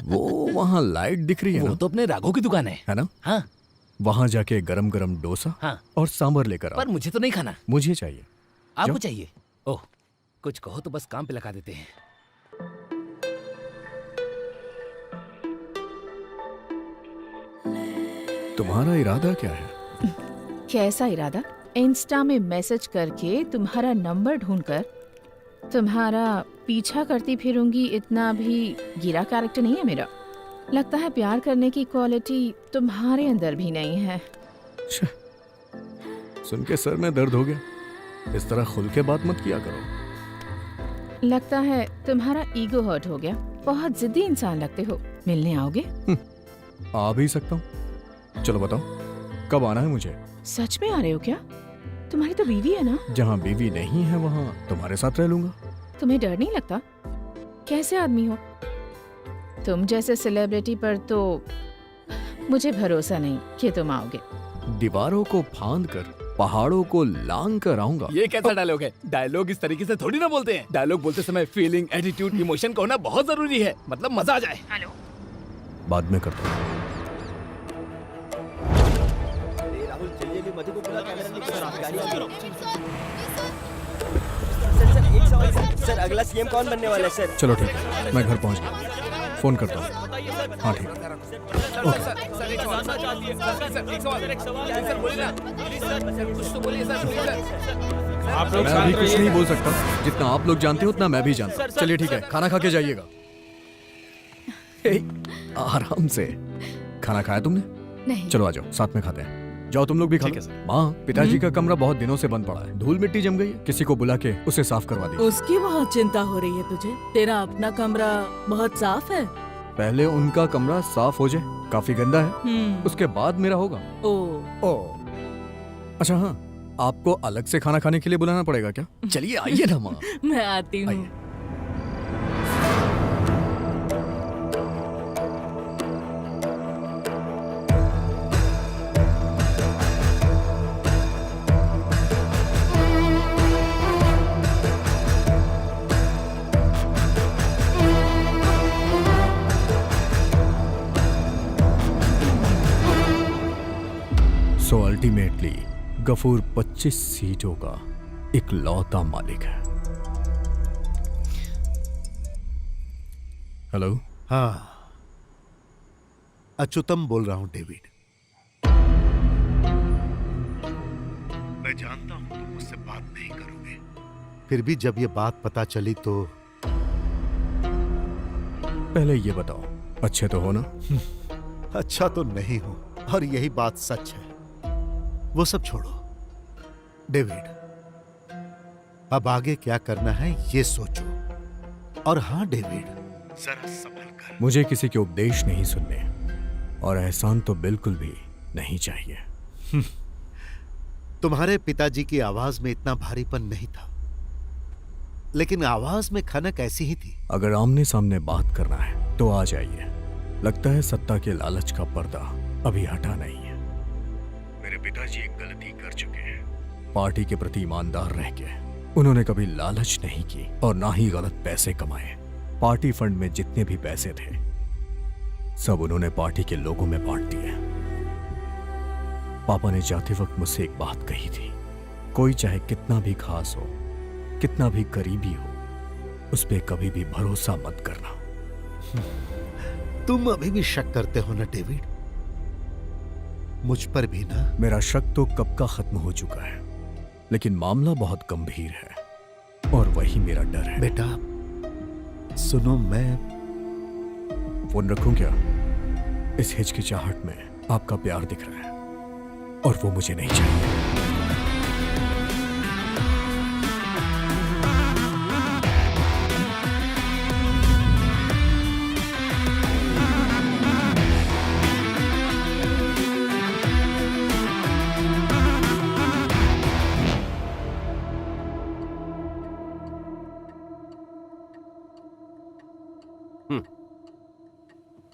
वो वहाँ लाइट दिख रही है वो ना? तो अपने राघव की दुकान है ना? हाँ। वहाँ जाके गरम गरम डोसा हाँ। और सांभर लेकर आओ। पर मुझे तो नहीं खाना। मुझे चाहिए। आपको चाहिए? ओह, कुछ कहो तो बस काम पे लगा देते हैं। तुम्हारा इरादा क्या है? कैसा इरादा? इंस्टा में मैसेज करके तुम्हारा नंबर ढूंढकर तुम्हारा पीछा करती फिरूंगी, इतना भी गिरा कैरेक्टर नहीं है मेरा। लगता है प्यार करने की क्वालिटी तुम्हारे अंदर भी नहीं है। सुन के सर में दर्द हो गया। इस तरह खुल के बात मत किया करो। लगता है तुम्हारा ईगो हर्ट हो गया। बहुत जिद्दी इंसान लगते हो। मिलने आओगे? आ भी सकता हूँ। चलो बताओ कब आना है मुझे? सच में आ रहे हो क्या? तुम्हारी तो बीवी है ना? जहाँ बीवी नहीं है वहाँ तुम्हारे साथ रह लूंगा। तुम्हें डर नहीं लगता? कैसे आदमी हो तुम? जैसे सेलिब्रिटी पर तो मुझे भरोसा नहीं कि तुम आओगे। दीवारों को फांद कर पहाड़ों को लांग कर आऊंगा। ये कैसा डायलॉग है? डायलॉग इस तरीके से थोड़ी ना बोलते हैं। डायलॉग बोलते समय फीलिंग, एटीट्यूड, इमोशन का होना बहुत जरूरी है। मतलब मजा आ जाए। हेलो, बाद में करता हूँ। सर अगला सीएम कौन बनने वाला है सर? चलो ठीक है, मैं घर पहुंच गया। फोन करता हूँ। हाँ ठीक है। मैं अभी कुछ नहीं बोल सकता। जितना आप लोग जानते हो उतना मैं भी जानता हूँ। चलिए ठीक है, खाना खा के जाइएगा। आराम से। खाना खाया तुमने? नहीं। चलो आ जाओ, साथ में खाते हैं। जाओ तुम लोग भी खा लो। माँ, पिताजी का कमरा बहुत दिनों से बंद पड़ा है। धूल मिट्टी जम गई है। किसी को बुला के उसे साफ करवा दी। उसकी बहुत चिंता हो रही है तुझे। तेरा अपना कमरा बहुत साफ है। पहले उनका कमरा साफ हो जाए, काफी गंदा है। उसके बाद मेरा होगा। ओ। अच्छा हाँ, आपको अलग से खाना खाने के लिए बुलाना पड़ेगा क्या? चलिए आइए ना माँ। मैं आती हूँ। सो अल्टीमेटली गफूर 25 सीटों का इकलौता मालिक है। हेलो। हाँ, अच्युतम बोल रहा हूं डेविड। मैं जानता हूं तुम मुझसे बात नहीं करोगे, फिर भी जब ये बात पता चली तो पहले ये बताओ, अच्छे तो हो ना? अच्छा तो नहीं हूं, और यही बात सच है। वो सब छोड़ो डेविड, अब आगे क्या करना है ये सोचो। और हाँ डेविड, जरा संभल कर। मुझे किसी के उपदेश नहीं सुनने, और एहसान तो बिल्कुल भी नहीं चाहिए। तुम्हारे पिताजी की आवाज में इतना भारीपन नहीं था, लेकिन आवाज में खनक ऐसी ही थी। अगर आमने सामने बात करना है तो आ जाइए। लगता है सत्ता के लालच का पर्दा अभी हटा नहीं है। मेरे पिताजी एक गलती कर चुके हैं। पार्टी के प्रति ईमानदार रह के उन्होंने कभी लालच नहीं की और ना ही गलत पैसे कमाए। पार्टी फंड में जितने भी पैसे थे सब उन्होंने पार्टी के लोगों में बांट दिए। पापा ने जाते वक्त मुझसे एक बात कही थी, कोई चाहे कितना भी खास हो, कितना भी करीबी हो, उस पे कभी भी भरोसा मत करना। तुम अभी भी शक करते हो ना डेविड? मुझ पर भी ना? मेरा शक तो कब का खत्म हो चुका है, लेकिन मामला बहुत गंभीर है और वही मेरा डर है। बेटा सुनो, मैं फोन रखूं क्या? इस हिचकिचाहट में आपका प्यार दिख रहा है और वो मुझे नहीं चाहिए।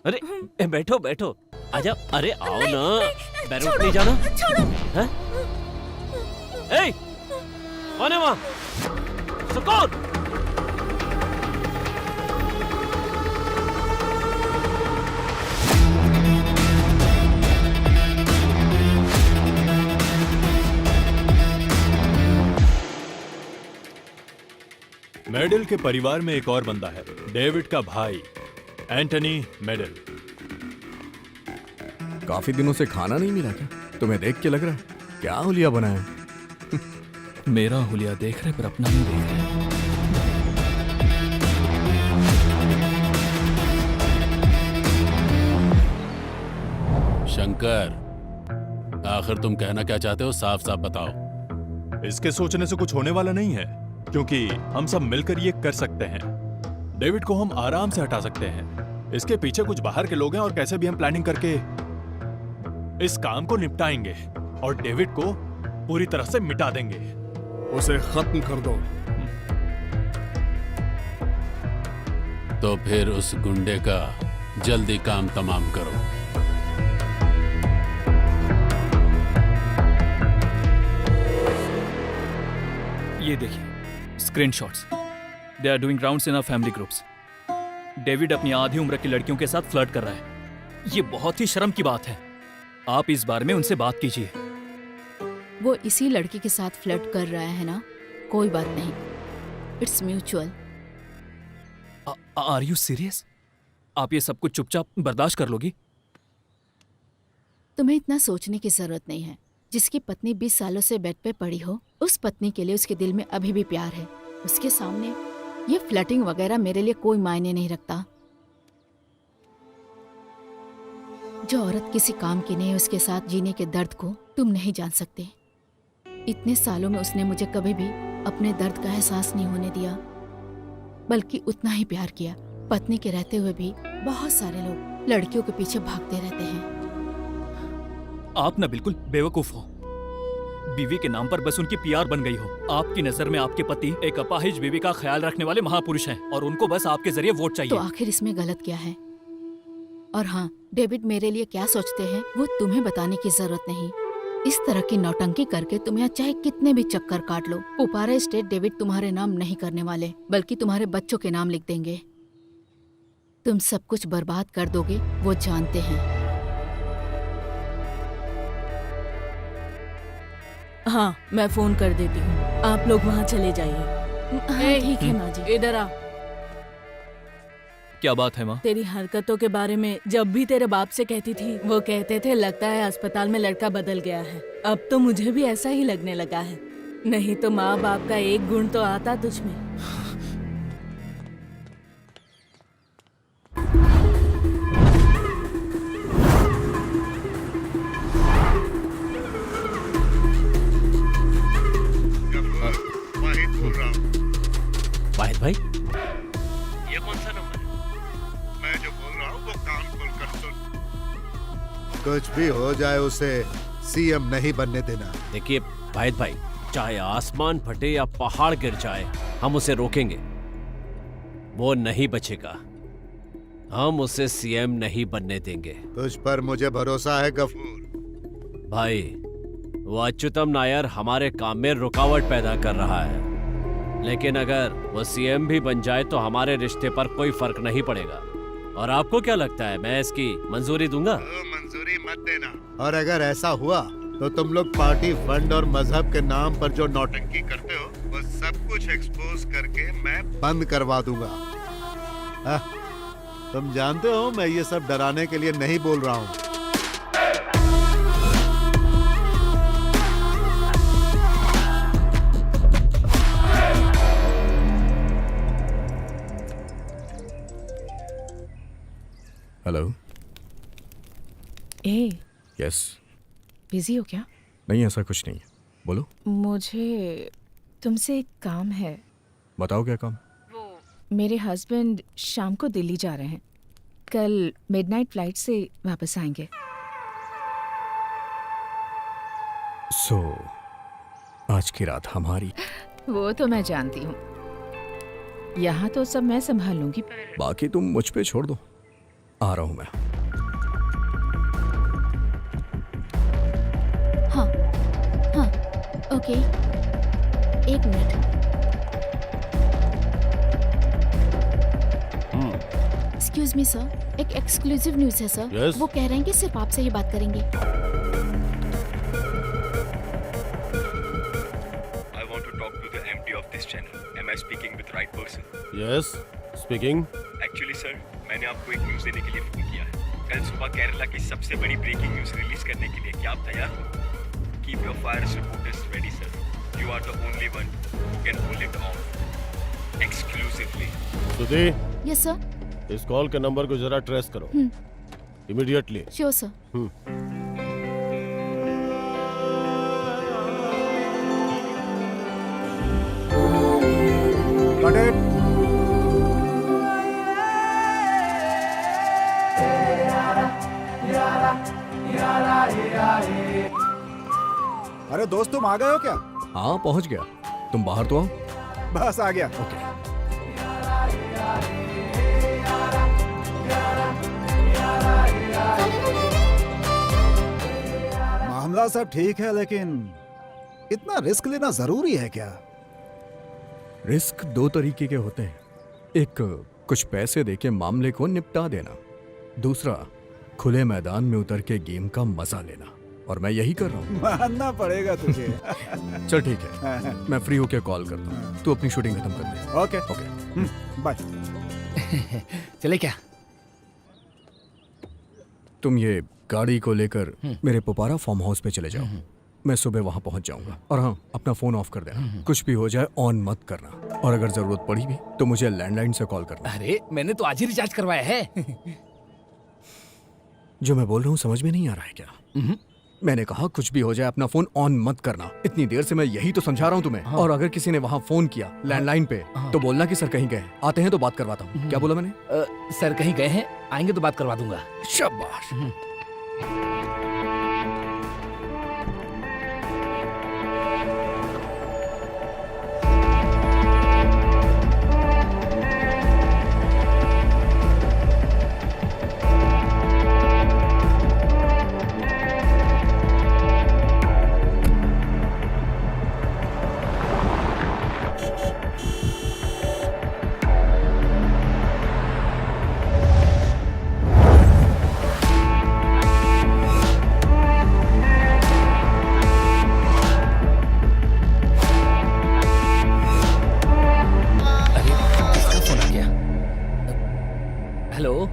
अरे बैठो बैठो, आजा। अरे आओ ना, बैरूट नहीं जाना? हैं? ए, कौन है वहां? सुकून। मेडल के परिवार में एक और बंदा है, डेविड का भाई एंटनी मेडल। काफी दिनों से खाना नहीं मिला क्या? तुम्हें देख के लग रहा है क्या हुलिया बना है? मेरा हुलिया देख रहे पर अपना नहीं देख रहे। शंकर, आखिर तुम कहना क्या चाहते हो? साफ साफ बताओ। इसके सोचने से कुछ होने वाला नहीं है, क्योंकि हम सब मिलकर ये कर सकते हैं। डेविड को हम आराम से हटा सकते हैं। इसके पीछे कुछ बाहर के लोग हैं और कैसे भी हम प्लानिंग करके इस काम को निपटाएंगे और डेविड को पूरी तरह से मिटा देंगे। उसे खत्म कर दो। तो फिर उस गुंडे का जल्दी काम तमाम करो। ये देखिए screenshots. They are doing rounds in our family groups. David अपनी आधी उम्र की लड़कियों के साथ फ्लर्ट कर रहा है। ये बहुत ही शर्म की बात है। आप इस बारे में उनसे बात कीजिए। वो इसी लड़की के साथ फ्लर्ट कर रहा है ना? कोई बात नहीं, it's mutual. Are you serious? आप ये सब कुछ चुपचाप बर्दाश्त कर लोगी? तुम्हें इतना सोचने की जरूरत नहीं है। जिसकी पत्नी 20 सालों से बेड पे पड़ी हो, उस पत्नी के लिए उसके दिल में अभी भी प्यार है। उसके सामने ये फ्लर्टिंग वगैरह मेरे लिए कोई मायने नहीं रखता। जो औरत किसी काम की नहीं, उसके साथ जीने के दर्द को तुम नहीं जान सकते। इतने सालों में उसने मुझे कभी भी अपने दर्द का एहसास नहीं होने दिया, बल्कि उतना ही प्यार किया। पत्नी के रहते हुए भी बहुत सारे लोग लड़कियों के पीछे भागते रहते हैं। आप ना बिल्कुल बेवकूफ हो। बीवी के नाम पर बस उनकी पीआर बन गई हो। आपकी नजर में आपके पति एक अपाहिज बीवी का ख्याल रखने वाले महापुरुष हैं और उनको बस आपके जरिए वोट चाहिए। तो आखिर इसमें गलत क्या है? और हाँ, डेविड मेरे लिए क्या सोचते हैं वो तुम्हें बताने की जरूरत नहीं। इस तरह की नौटंकी करके तुम यहाँ चाहे कितने भी चक्कर काट लो, पुपारा स्टेट डेविड तुम्हारे नाम नहीं करने वाले, बल्कि तुम्हारे बच्चों के नाम लिख देंगे। तुम सब कुछ बर्बाद कर दोगे, वो जानते हैं। हाँ, मैं फोन कर देती हूँ। आप लोग वहाँ चले जाइए। ठीक है माँ जी। इधर आ। क्या बात है माँ? तेरी हरकतों के बारे में जब भी तेरे बाप से कहती थी, वो कहते थे लगता है अस्पताल में लड़का बदल गया है। अब तो मुझे भी ऐसा ही लगने लगा है। नहीं तो माँ बाप का एक गुण तो आता तुझ में। वाहिद भाई, ये कौन सा नंबर है? मैं जो बोल रहा हूँ वो कान खोलकर सुन। कुछ भी हो जाए उसे सीएम नहीं बनने देना। देखिए वाहिद भाई, चाहे आसमान फटे या पहाड़ गिर जाए, हम उसे रोकेंगे। वो नहीं बचेगा। हम उसे सीएम नहीं बनने देंगे। तुझ पर मुझे भरोसा है गफूर भाई। वो अच्युतम नायर हमारे काम में रुकावट पैदा कर रहा है, लेकिन अगर वो सीएम भी बन जाए तो हमारे रिश्ते पर कोई फर्क नहीं पड़ेगा। और आपको क्या लगता है मैं इसकी मंजूरी दूंगा? मंजूरी मत देना। और अगर ऐसा हुआ तो तुम लोग पार्टी फंड और मजहब के नाम पर जो नौटंकी करते हो, वो सब कुछ एक्सपोज करके मैं बंद करवा दूंगा। तुम जानते हो मैं ये सब डराने के लिए नहीं बोल रहा हूँ। हेलो। ए, यस। बिजी हो क्या? नहीं, ऐसा कुछ नहीं है, बोलो। मुझे तुमसे एक काम है। बताओ क्या काम? मेरे हस्बैंड शाम को दिल्ली जा रहे हैं। कल मिडनाइट फ्लाइट से वापस आएंगे। सो आज की रात हमारी। वो तो मैं जानती हूँ। यहाँ तो सब मैं संभाल लूंगी। बाकी तुम मुझ पे छोड़ दो, आ रहा हूँ मैं। हाँ हाँ, ओके, एक मिनट। एक्सक्यूज मी सर, एक एक्सक्लूसिव न्यूज़ है सर। Yes? वो कह रहे हैं कि सिर्फ आपसे ही बात करेंगे। I want to talk to the MD of this channel. Am I speaking with right person? Yes, speaking. Actually sir, मैंने आपको एक न्यूज़ देने के लिए फोन किया है। कल सुबह केरला की सबसे बड़ी ब्रेकिंग न्यूज रिलीज करने के लिए क्या आप तैयार हो? Keep your fire reporters ready sir. You are the only one who can pull it off exclusively. Sudhi, yes sir. इस कॉल के नंबर को जरा ट्रेस करो इमीडिएटली। Sure sir. अरे दोस्त तुम आ गए हो क्या? हाँ पहुंच गया। तुम बाहर तो आओ। बस आ गया। ओके। मामला सब ठीक है लेकिन इतना रिस्क लेना जरूरी है क्या? रिस्क दो तरीके के होते हैं, एक कुछ पैसे देके मामले को निपटा देना, दूसरा खुले मैदान में उतर के गेम का मजा लेना, और मैं यही कर रहा हूँ। मानना पड़ेगा तुझे। चल ठीक है, मैं फ्री होके कॉल करता हूँ, तू अपनी शूटिंग खत्म कर दे। Okay okay bye. चले क्या? तुम ये गाड़ी को लेकर मेरे पोपारा फार्म हाउस पे चले जाओ, मैं सुबह वहां पहुंच जाऊंगा। और हाँ, अपना फोन ऑफ कर देना, कुछ भी हो जाए ऑन मत करना, और अगर जरूरत पड़ी भी तो मुझे लैंडलाइन से कॉल करना। अरे मैंने तो आज ही रिचार्ज करवाया है। जो मैं बोल रहा हूँ समझ में नहीं आ रहा है क्या? मैंने कहा कुछ भी हो जाए अपना फोन ऑन मत करना। इतनी देर से मैं यही तो समझा रहा हूँ तुम्हें। और अगर किसी ने वहाँ फोन किया लैंडलाइन पे तो बोलना कि सर कहीं गए, आते हैं तो बात करवाता हूँ। क्या बोला मैंने? सर कहीं गए हैं, आएंगे तो बात करवा दूंगा। शाबाश।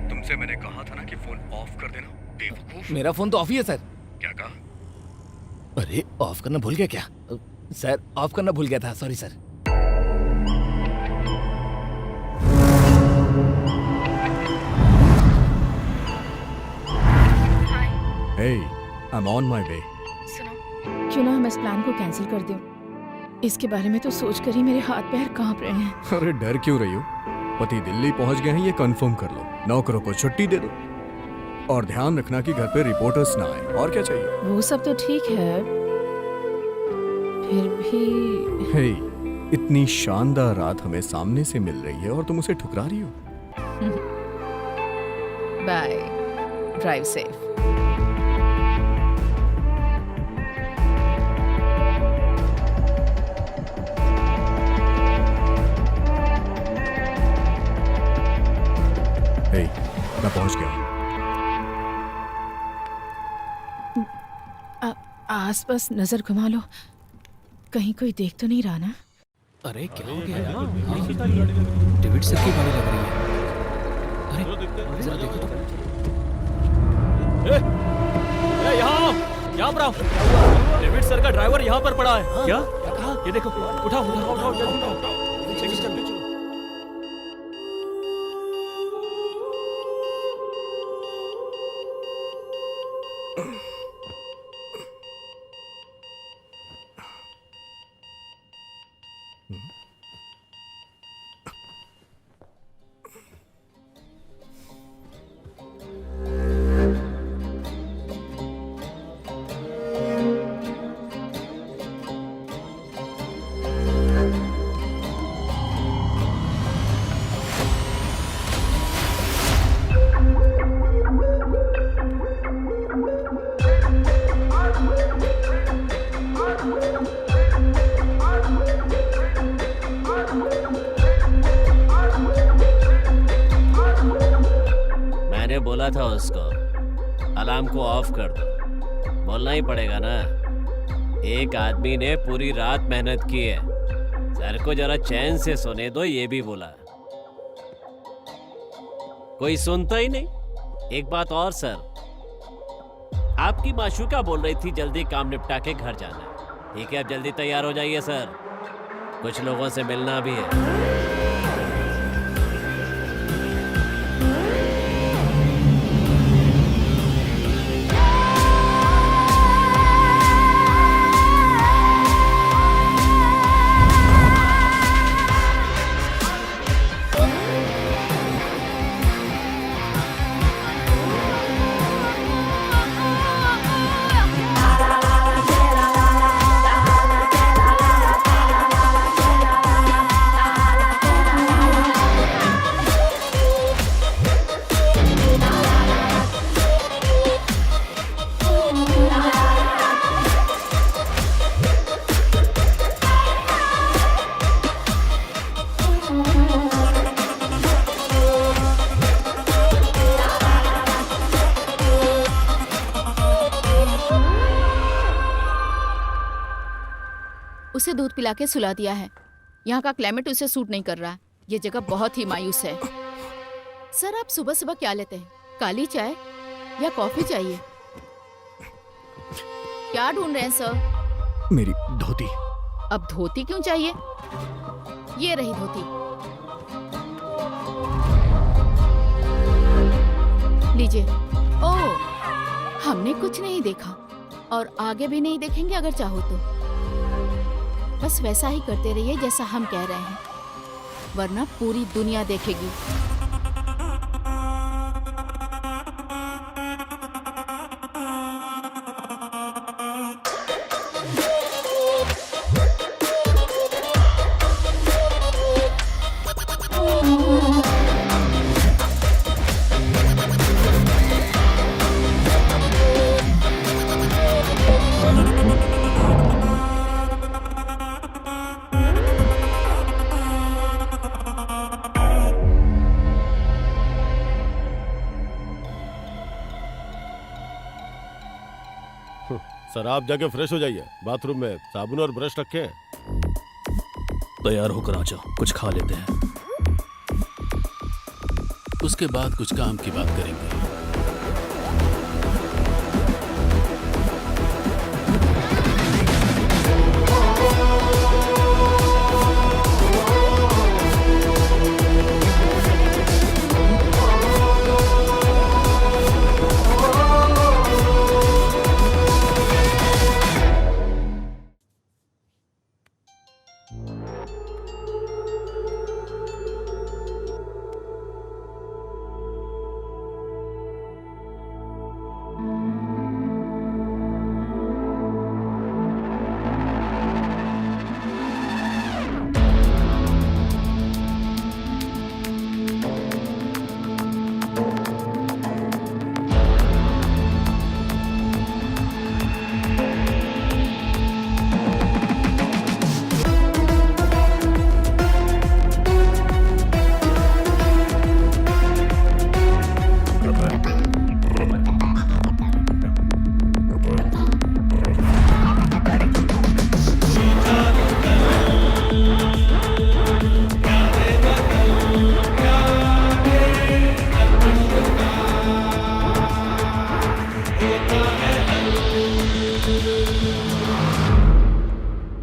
तुमसे मैंने कहा था ना कि फोन ऑफ कर देना, बेवकूफ। मेरा फोन तो ऑफ ही है सर। क्या कहा? अरे ऑफ करना भूल गया क्या? सर ऑफ करना भूल गया था, sorry sir. Hey, I'm on my way. क्यों ना हम इस प्लान को कैंसिल कर दें? इसके बारे में तो सोचकर ही मेरे हाथ पैर कांप रहे हैं। अरे डर क्यों रही हो? पति दिल्ली पहुंच गए हैं, ये कंफर्म कर लो। नौकरों को छुट्टी दे दो, और ध्यान रखना कि घर पे रिपोर्टर्स ना आए। और क्या चाहिए? वो सब तो ठीक है, फिर भी। हे, इतनी शानदार रात हमें सामने से मिल रही है और तुम उसे ठुकरा रही हो। Bye, drive safe. मैं पहुंच गया। आसपास नजर घुमा लो, कहीं कोई देख तो नहीं रहा ना? अरे क्या हो गया यार? डेविड सर की गाड़ी लग रही है। अरे जरा देखो तो। यहाँ पर आओ। डेविड सर का ड्राइवर यहाँ पर पड़ा है। क्या? ये देखो, उठाओ उठाओ उठाओ जल्दी उठाओ। बोला था उसको अलार्म को ऑफ कर दो। बोलना ही पड़ेगा ना, एक आदमी ने पूरी रात मेहनत की है, सर को जरा चैन से सोने दो, ये भी बोला। कोई सुनता ही नहीं, एक बात और सर, आपकी माशूका बोल रही थी जल्दी काम निपटा के घर जाना है। ठीक है, अब जल्दी तैयार हो जाइए सर, कुछ लोगों से मिलना भी है। उसे दूध पिला के सुला दिया है। यहाँ का क्लाइमेट उसे सूट नहीं कर रहा। ये जगह बहुत ही मायूस है। सर, आप सुबह सुबह क्या लेते हैं? काली चाय या कॉफी चाहिए? क्या ढूंढ रहे हैं सर? मेरी धोती। अब धोती क्यों चाहिए? ये रही धोती। लीजिए। ओह, हमने कुछ नहीं देखा और आगे भी नहीं देखेंगे अगर चाहो तो। बस वैसा ही करते रहिए जैसा हम कह रहे हैं, वरना पूरी दुनिया देखेगी। सर, आप जाके फ्रेश हो जाइए। बाथरूम में साबुन और ब्रश रखे हैं। तैयार होकर आ जाओ, कुछ खा लेते हैं। उसके बाद कुछ काम की बात करेंगे।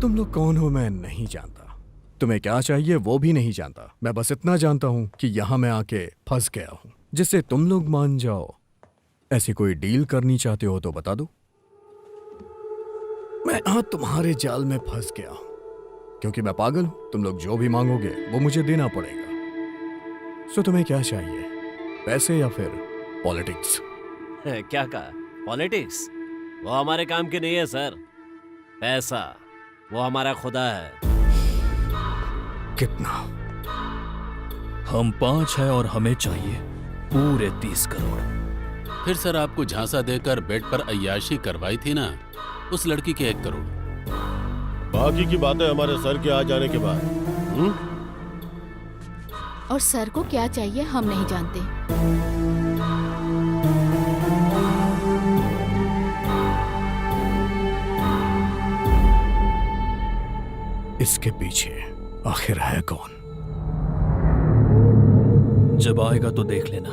तुम लोग कौन हो मैं नहीं जानता, तुम्हें क्या चाहिए वो भी नहीं जानता। मैं बस इतना जानता हूं कि यहां मैं आके फंस गया हूं, जिससे तुम लोग मान जाओ। ऐसी कोई डील करनी चाहते हो तो बता दो। मैं यहां तुम्हारे जाल में फंस गया हूं क्योंकि मैं पागल हूं। तुम लोग जो भी मांगोगे वो मुझे देना पड़ेगा। सो तुम्हें क्या चाहिए, पैसे या फिर पॉलिटिक्स? क्या कहा? पॉलिटिक्स? वो हमारे काम की नहीं है सर। पैसा वो हमारा खुदा है। कितना? हम 5 है और हमें चाहिए पूरे 30 करोड़। फिर सर, आपको झांसा देकर बेड पर अय्याशी करवाई थी ना उस लड़की के 1 करोड़। बाकी की बातें हमारे सर के आ जाने के बाद। और सर को क्या चाहिए हम नहीं जानते। इसके पीछे आखिर है कौन? जब आएगा तो देख लेना।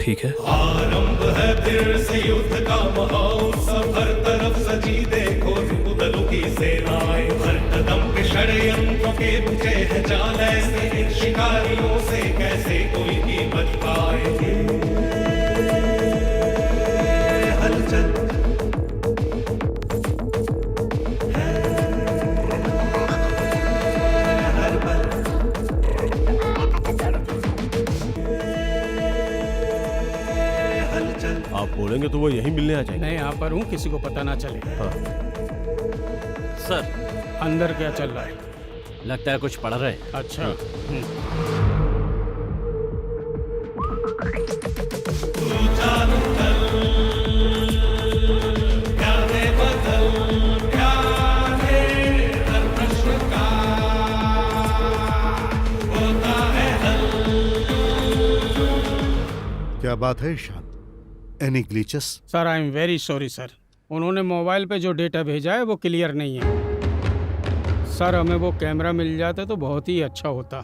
ठीक है। आरंभ है फिर से युद्ध का महोत्सव, हर तरफ सजी देखो रुदलों की सेनाएं, हर कदम पे षड्यंत्रों के बुझे हैं जाल ऐसे, इन शिकारियों से कैसे कोई भी बच पाए। हलचल आप बोलेंगे तो वो यहीं मिलने आ जाएंगे। मैं यहाँ पर हूँ, किसी को पता ना चले। सर अंदर क्या चल रहा है? लगता है कुछ पढ़ रहे हैं। अच्छा। क्या बात है Ishaan? Any glitches? Sir I am very sorry sir, उन्होंने मोबाइल पे जो डेटा भेजा है वो क्लियर नहीं है। सर हमें वो कैमरा मिल जाता तो बहुत ही अच्छा होता।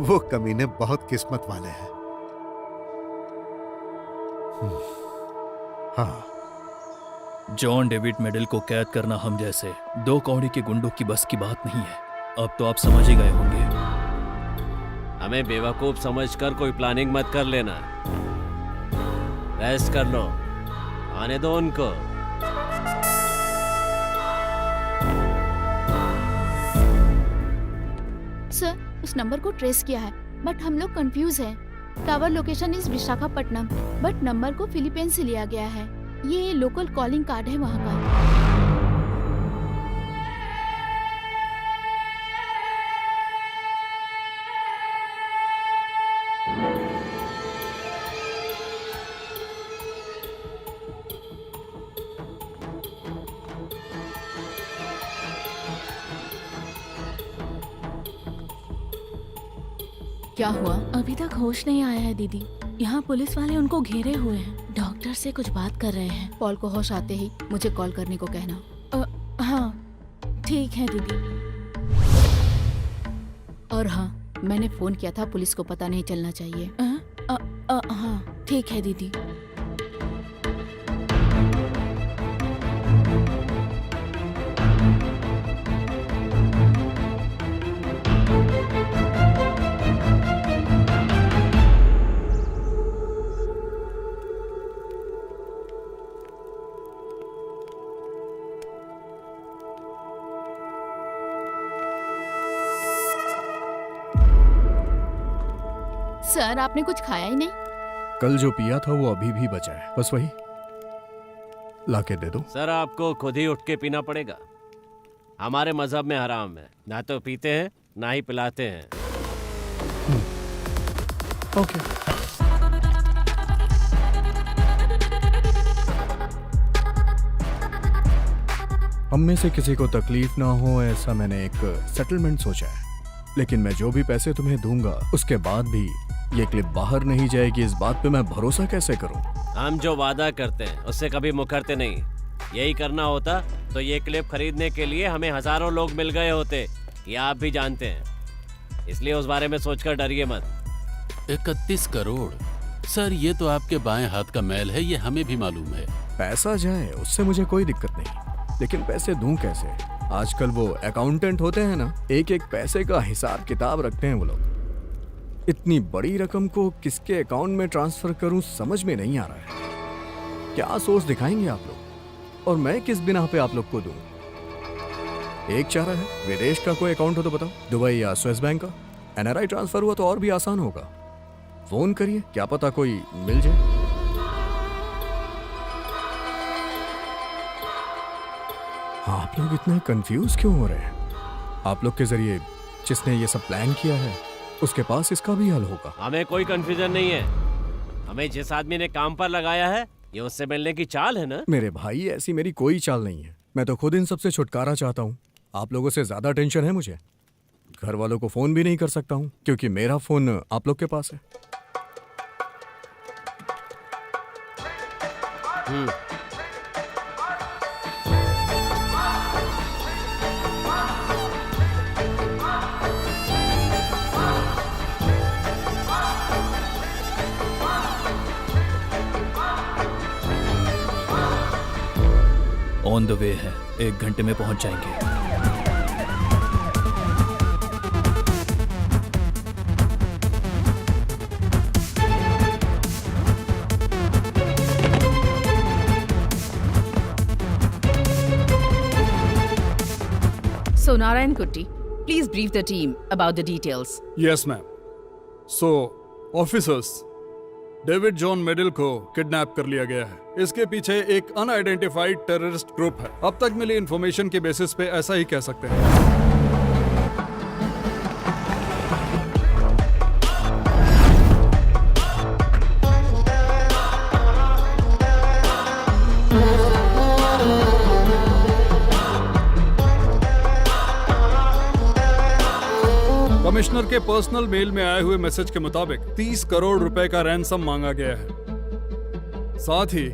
वो कमीने बहुत किस्मत वाले हैं। हाँ, जॉन डेविड मेडल को कैद करना हम जैसे दो कौड़ी के गुंडों की बस की बात नहीं है। अब तो आप समझ ही गए होंगे। हमें बेवकूफ समझकर कोई प्लानिंग मत कर लेना। रेस्ट कर लो, आने दो उनको। सर उस नंबर को ट्रेस किया है बट हम लोग कंफ्यूज हैं। Tower location is Visakhapatnam but number को फिलीपींस से लिया गया है। ये लोकल कॉलिंग कार्ड है वहाँ का। क्या हुआ? अभी तक होश नहीं आया है दीदी। यहाँ पुलिस वाले उनको घेरे हुए हैं, डॉक्टर से कुछ बात कर रहे हैं। पॉल को होश आते ही मुझे कॉल करने को कहना। हाँ ठीक है दीदी। और हाँ मैंने फोन किया था, पुलिस को पता नहीं चलना चाहिए। हाँ ठीक है दीदी। सर आपने कुछ खाया ही नहीं? कल जो पिया था वो अभी भी बचा है, बस वही लाके दे दो। सर आपको खुद ही उठ के पीना पड़ेगा। हमारे मजहब में हराम है, ना तो पीते हैं ना ही पिलाते हैं। ओके। हम में से किसी को तकलीफ ना हो ऐसा मैंने एक सेटलमेंट सोचा है, लेकिन मैं जो भी पैसे तुम्हें दूंगा उसके बाद भी ये क्लिप बाहर नहीं जाएगी, इस बात पे मैं भरोसा कैसे करूं? हम जो वादा करते हैं उससे कभी मुकरते नहीं। यही करना होता तो ये क्लिप खरीदने के लिए हमें हजारों लोग मिल गए होते, ये आप भी जानते हैं। इसलिए उस बारे में सोचकर डरिए मत। 31 करोड़ सर, ये तो आपके बाएं हाथ का मैल है, ये हमें भी मालूम है। पैसा जाए उससे मुझे कोई दिक्कत नहीं, लेकिन पैसे दूं कैसे? आजकल वो अकाउंटेंट होते हैं ना, एक एक पैसे का हिसाब किताब रखते हैं वो लोग। इतनी बड़ी रकम को किसके अकाउंट में ट्रांसफर करूं समझ में नहीं आ रहा है। क्या सोच दिखाएंगे आप लोग, और मैं किस बिना पे आप लोग को दूं? एक चारा है, विदेश का कोई अकाउंट हो तो बताओ, दुबई या स्विस बैंक का। एनआरआई ट्रांसफर हुआ तो और भी आसान होगा। फोन करिए, क्या पता कोई मिल जाए। आप लोग इतने कंफ्यूज क्यों हो रहे हैं? आप लोग के जरिए जिसने ये सब प्लान किया है उसके पास इसका भी हल होगा। हमें कोई कंफ्यूजन नहीं है। हमें जिस आदमी ने काम पर लगाया है ये उससे मिलने की चाल है ना। मेरे भाई ऐसी मेरी कोई चाल नहीं है, मैं तो खुद इन सबसे छुटकारा चाहता हूँ। आप लोगों से ज्यादा टेंशन है मुझे। घर वालों को फोन भी नहीं कर सकता हूँ क्योंकि मेरा फोन आप लोग के पास है। ऑन द वे है, 1 घंटे में पहुंच जाएंगे। So Narayan Kutti, please brief the team about the details. Yes ma'am. So officers, David John Medal को किडनैप कर लिया गया है। इसके पीछे एक अनआइडेंटिफाइड टेररिस्ट ग्रुप है। अब तक मिली इंफॉर्मेशन के बेसिस पे ऐसा ही कह सकते हैं। कमिश्नर के पर्सनल मेल में आए हुए मैसेज के मुताबिक 30 करोड़ रुपए का रैंसम मांगा गया है। साथ ही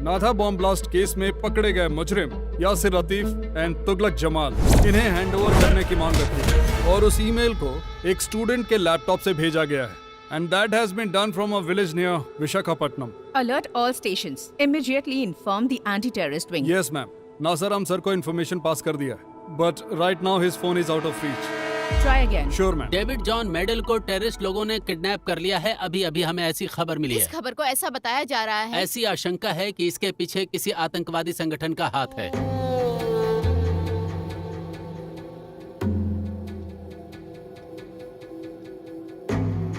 नाथा बॉम्ब ब्लास्ट केस में पकड़े गए मुजरिम यासिर लतीफ एंड तुगलक जमाल, इन्हें हैंडओवर करने की मांग रखी है और उस ईमेल को एक स्टूडेंट के लैपटॉप से भेजा गया है। And that has been done from a village near Visakhapatnam. Alert all stations. Immediately inform the anti-terrorist wing. Yes ma'am, Nasram sir को इन्फॉर्मेशन पास कर दिया है, but right now his phone is out of reach. Try again. Sure ma'am. David John Medal को terrorist लोगों ने kidnap कर लिया है। अभी अभी हमें ऐसी खबर मिली इस है। खबर को ऐसा बताया जा रहा है। ऐसी आशंका है कि इसके पीछे किसी आतंकवादी संगठन का हाथ है।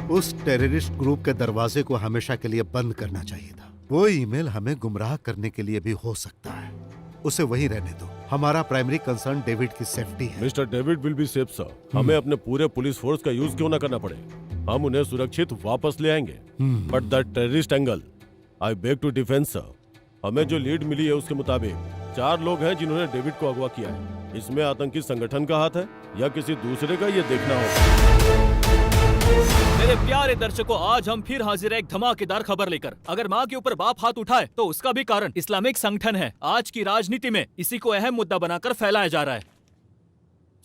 उस टेररिस्ट ग्रुप के दरवाजे को हमेशा के लिए बंद करना चाहिए था। वो ईमेल हमें गुमराह करने के लिए भी हो सकता है। उसे वहीं रहने दो। हमारा प्राइमरी कंसर्न डेविड की सेफ्टी है। Mister David will be safe sir. हमें अपने पूरे पुलिस फोर्स का यूज क्यों ना करना पड़े, हम उन्हें सुरक्षित वापस ले आएंगे। But the terrorist angle, I beg to defence sir. हमें जो लीड मिली है उसके मुताबिक 4 लोग हैं जिन्होंने डेविड को अगवा किया है। इसमें आतंकी संगठन का हाथ है या किसी दूसरे का, ये देखना होगा। मेरे प्यारे दर्शकों, आज हम फिर हाजिर है एक धमाकेदार खबर लेकर। अगर माँ के ऊपर बाप हाथ उठाए तो उसका भी कारण इस्लामिक संगठन है। आज की राजनीति में इसी को अहम मुद्दा बनाकर फैलाया जा रहा है।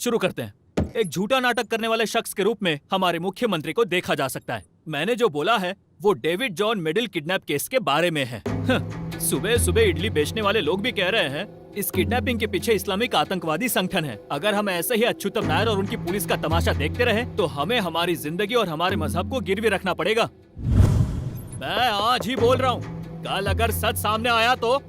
शुरू करते हैं। एक झूठा नाटक करने वाले शख्स के रूप में हमारे मुख्यमंत्री को देखा जा सकता है। मैंने जो बोला है वो David John medal kidnap case के बारे में है। सुबह सुबह इडली बेचने वाले लोग भी कह रहे हैं इस किडनैपिंग के पीछे इस्लामिक आतंकवादी संगठन है। अगर हम ऐसे ही अच्युतम नायर और उनकी पुलिस का तमाशा देखते रहे तो हमें हमारी जिंदगी और हमारे मजहब को गिरवी रखना पड़ेगा। मैं आज ही बोल रहा हूँ, कल अगर सच सामने आया तो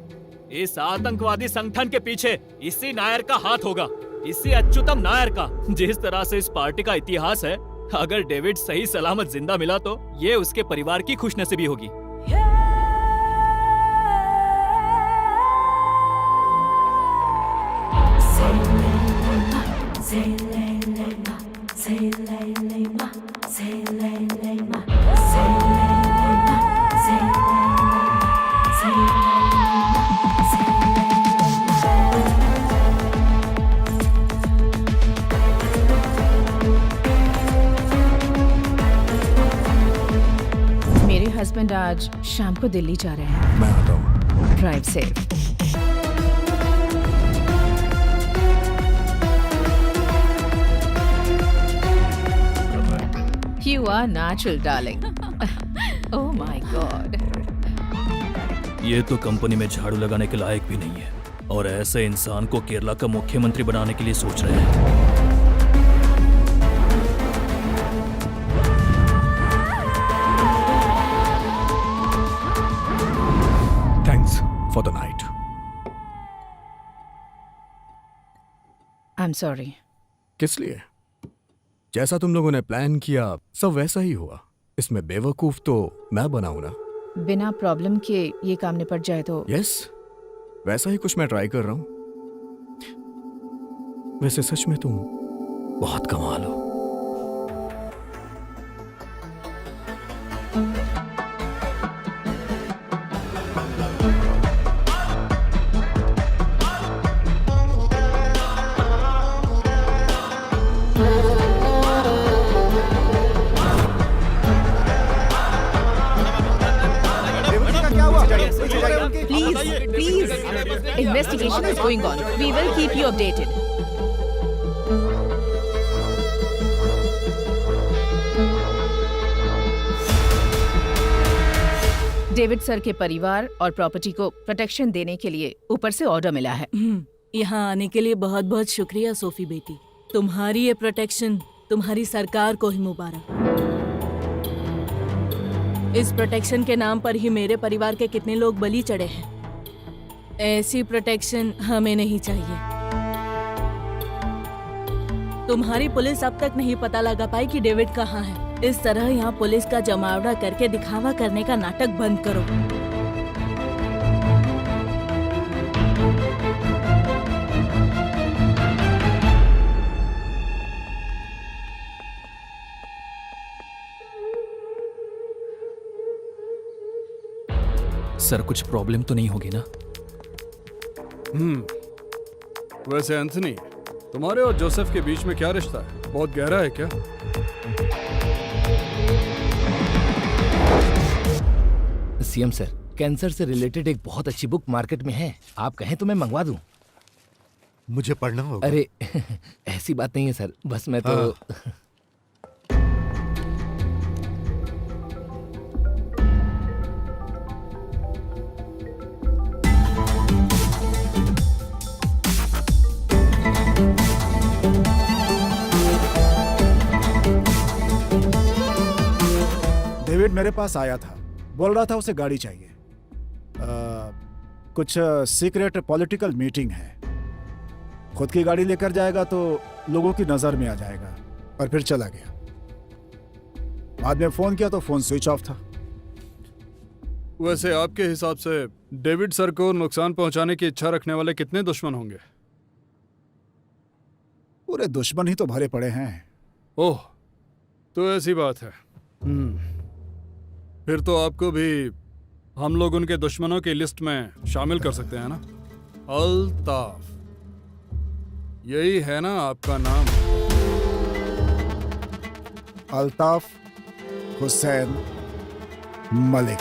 इस आतंकवादी संगठन के पीछे इसी नायर का हाथ होगा, इसी अच्युतम नायर का। जिस तरह से इस पार्टी का इतिहास है, अगर डेविड सही सलामत जिंदा मिला तो ये उसके परिवार की खुशनसीबी होगी। मेरे हस्बैंड आज शाम को दिल्ली जा रहे हैं। मैं आता हूँ। Drive safe. You are natural, darling. Oh my God. ये तो कंपनी में झाड़ू लगाने के लायक भी नहीं है और ऐसे इंसान को केरला का मुख्यमंत्री बनाने के लिए सोच रहे हैं। Thanks for the night. I'm sorry. किस लिए? जैसा तुम लोगों ने प्लान किया सब वैसा ही हुआ। इसमें बेवकूफ तो मैं बनाऊं ना। बिना प्रॉब्लम के ये काम निपट जाए तो। यस, वैसा ही कुछ मैं ट्राई कर रहा हूं। वैसे सच में तुम बहुत कमाल हो। Please, investigation is going on. We will keep you updated. David sir के परिवार और प्रॉपर्टी को प्रोटेक्शन देने के लिए ऊपर से ऑर्डर मिला है। यहाँ आने के लिए बहुत बहुत शुक्रिया सोफी बेटी। तुम्हारी ये प्रोटेक्शन तुम्हारी सरकार को ही मुबारक। इस प्रोटेक्शन के नाम पर ही मेरे परिवार के कितने लोग बलि चढ़े हैं। ऐसी प्रोटेक्शन हमें नहीं चाहिए। तुम्हारी पुलिस अब तक नहीं पता लगा पाई कि डेविड कहाँ है। इस तरह यहाँ पुलिस का जमावड़ा करके दिखावा करने का नाटक बंद करो। सर कुछ प्रॉब्लम तो नहीं होगी ना? वैसे एंथनी, तुम्हारे और जोसेफ के बीच में क्या रिश्ता है? बहुत गहरा है क्या? सीएम सर, कैंसर से रिलेटेड एक बहुत अच्छी बुक मार्केट में है, आप कहें तो मैं मंगवा दूं। मुझे पढ़ना होगा। अरे ऐसी बात नहीं है सर, बस मैं तो डेविड मेरे पास आया था, बोल रहा था उसे गाड़ी चाहिए। कुछ सीक्रेट पॉलिटिकल मीटिंग है। खुद की गाड़ी लेकर जाएगा तो लोगों की नजर में आ जाएगा। और फिर चला गया। बाद में फोन किया तो फोन स्विच ऑफ था। वैसे आपके हिसाब से डेविड सर को नुकसान पहुंचाने की इच्छा रखने वाले कितने दुश्मन होंगे? पूरे दुश्मन ही तो भरे पड़े हैं। ओह, तो ऐसी बात है। फिर तो आपको भी हम लोग उनके दुश्मनों की लिस्ट में शामिल कर सकते हैं ना? अल्ताफ, यही है ना आपका नाम? अल्ताफ हुसैन मलिक।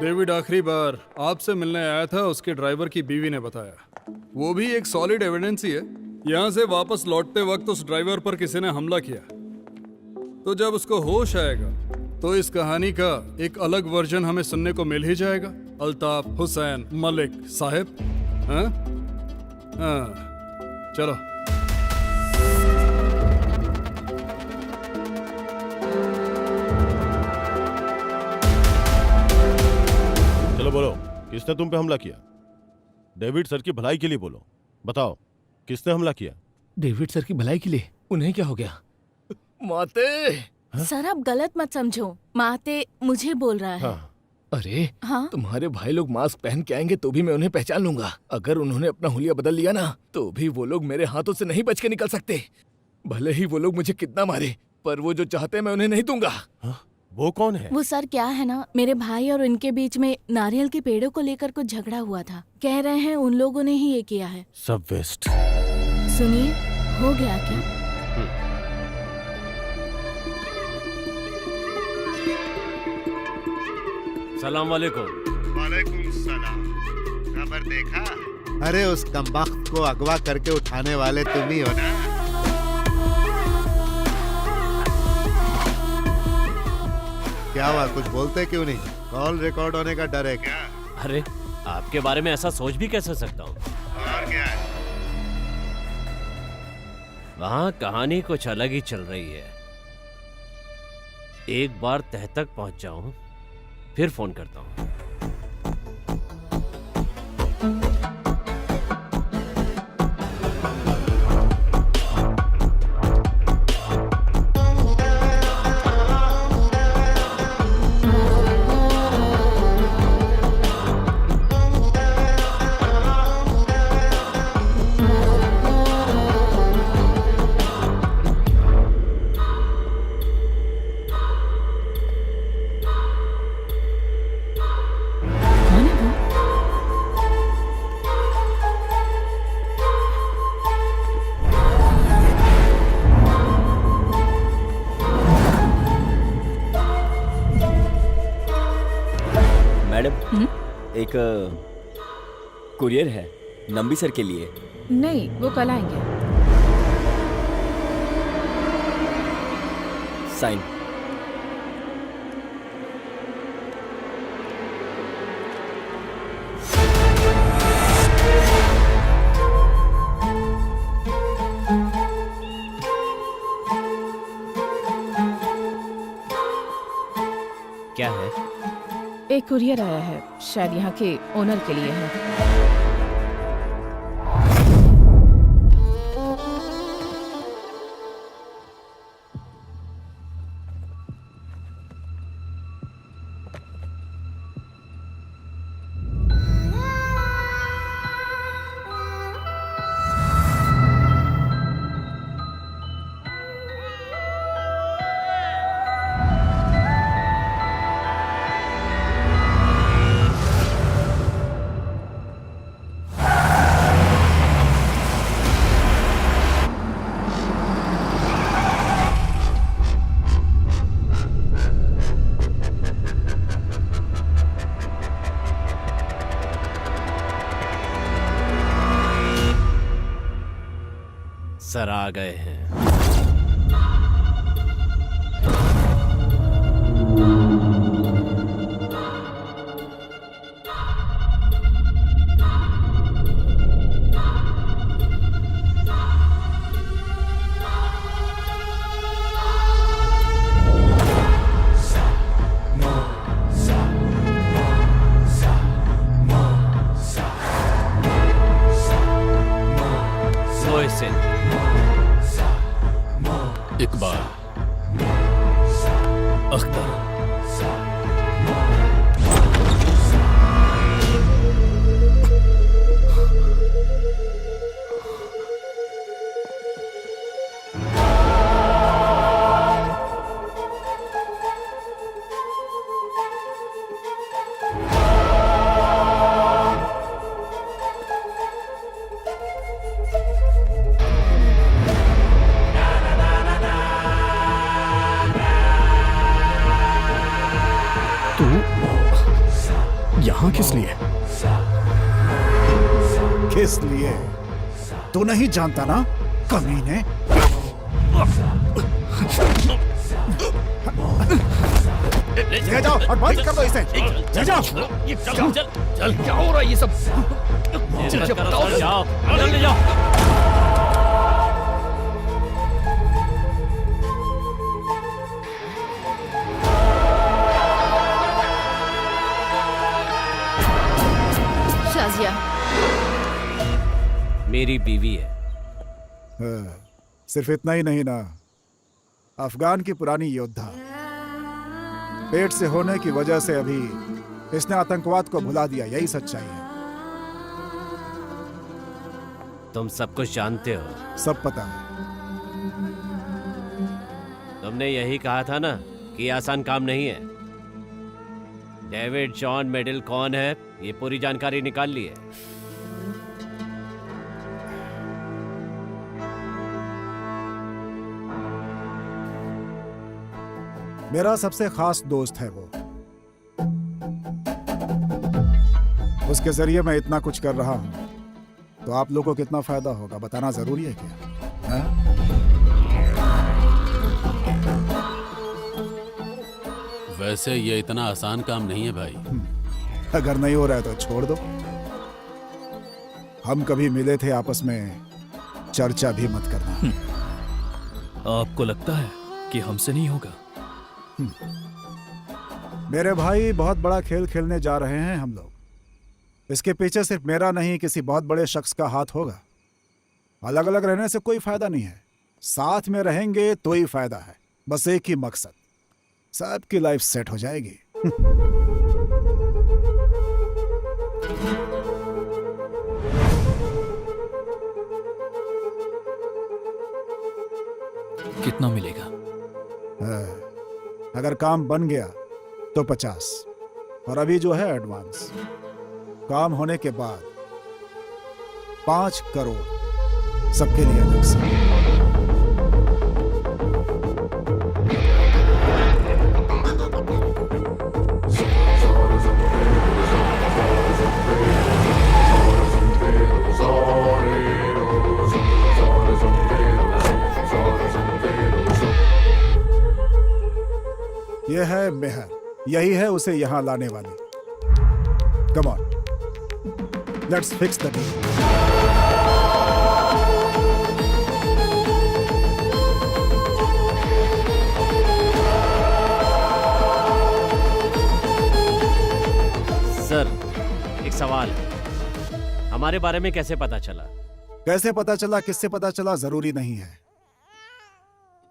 डेविड आखिरी बार आपसे मिलने आया था, उसके ड्राइवर की बीवी ने बताया। वो भी एक सॉलिड एविडेंस ही है। यहाँ से वापस लौटते वक्त उस ड्राइवर पर किसी ने हमला किया। तो जब उसको होश आएगा तो इस कहानी का एक अलग वर्जन हमें सुनने को मिल ही जाएगा। अल्ताफ हुसैन मलिक साहब। हाँ? हाँ, चलो। चलो बोलो, किसने तुम पे हमला किया? डेविड सर की भलाई के लिए बोलो, बताओ किसने हमला किया? डेविड सर की भलाई के लिए? उन्हें क्या हो गया? माते। सर आप गलत मत समझो, माते मुझे बोल रहा है। हाँ। अरे हाँ? तुम्हारे भाई लोग मास्क पहन के आएंगे तो भी मैं उन्हें पहचान लूंगा। अगर उन्होंने अपना हुलिया बदल लिया ना तो भी वो लोग मेरे हाथों से नहीं बच के निकल सकते। भले ही वो लोग मुझे कितना मारे, पर वो जो चाहते हैं मैं उन्हें नहीं दूंगा। वो कौन है? वो सर क्या है ना, मेरे भाई और उनके बीच में नारियल के पेड़ों को लेकर कुछ झगड़ा हुआ था। कह रहे हैं उन लोगों ने ही ये किया है। सब वेस्ट। सुनिए, हो गया क्या? सलाम वालेकुम। वालेकुम सलाम। खबर देखा? अरे उस कमबख्त को अगवा करके उठाने वाले तुम ही हो ना? क्या हुआ, कुछ बोलते क्यों नहीं? कॉल रिकॉर्ड होने का डर है क्या? अरे आपके बारे में ऐसा सोच भी कैसे सकता हूँ? और क्या है? वहाँ कहानी कुछ अलग ही चल रही है। एक बार तह तक पहुंच जाऊं फिर फोन करता हूं। एक कुरियर है नंबी सर के लिए। नहीं, वो कल आएंगे। साइन। क्या है? एक कुरियर आया है, शायद यहाँ के ओनर के लिए है। सर आ गए हैं। इकबाल, अख्तर, यहाँ किस लिए? किस लिए? तू नहीं जानता ना, कमीने। ले जाओ और बंद कर दो इसे। ले जाओ। चल चल चल, क्या हो रहा है ये सब? जाओ, ले जाओ। शाजिया मेरी बीवी है। सिर्फ इतना ही नहीं ना, अफगान की पुरानी योद्धा। पेट से होने की वजह से अभी इसने आतंकवाद को भुला दिया, यही सच्चाई है। तुम सब कुछ जानते हो। सब पता है। तुमने यही कहा था ना कि आसान काम नहीं है। डेविड जॉन मेडल कौन है, ये पूरी जानकारी निकाल ली है। मेरा सबसे खास दोस्त है वो। उसके जरिए मैं इतना कुछ कर रहा हूं, तो आप लोगों को कितना फायदा होगा बताना जरूरी है क्या? है? वैसे ये इतना आसान काम नहीं है भाई। अगर नहीं हो रहा है तो छोड़ दो। हम कभी मिले थे आपस में, चर्चा भी मत करना। आपको लगता है कि हमसे नहीं होगा? मेरे भाई, बहुत बड़ा खेल खेलने जा रहे हैं हम लोग। इसके पीछे सिर्फ मेरा नहीं, किसी बहुत बड़े शख्स का हाथ होगा। अलग अलग रहने से कोई फायदा नहीं है, साथ में रहेंगे तो ही फायदा है। बस एक ही मकसद, सबकी लाइफ सेट हो जाएगी। कितना मिलेगा? अगर काम बन गया तो 50, और अभी जो है एडवांस। काम होने के बाद 5 करोड़ सबके लिए अलग से। यह है मेहर, यही है उसे यहां लाने वाली। Come on, let's fix the deal. हमारे बारे में कैसे पता चला? कैसे पता चला, किससे पता चला, जरूरी नहीं है।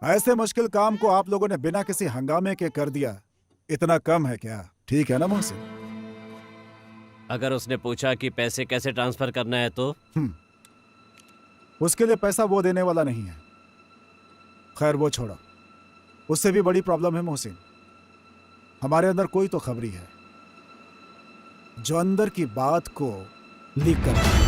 ऐसे मुश्किल काम को आप लोगों ने बिना किसी हंगामे के कर दिया, इतना कम है क्या? ठीक है ना मोहसिन? अगर उसने पूछा कि पैसे कैसे ट्रांसफर करना है तो? उसके लिए पैसा वो देने वाला नहीं है। खैर वो छोड़ो, उससे भी बड़ी प्रॉब्लम है मोहसिन। हमारे अंदर कोई तो खबरी है जो अंदर की बात को लीक कर रहा है।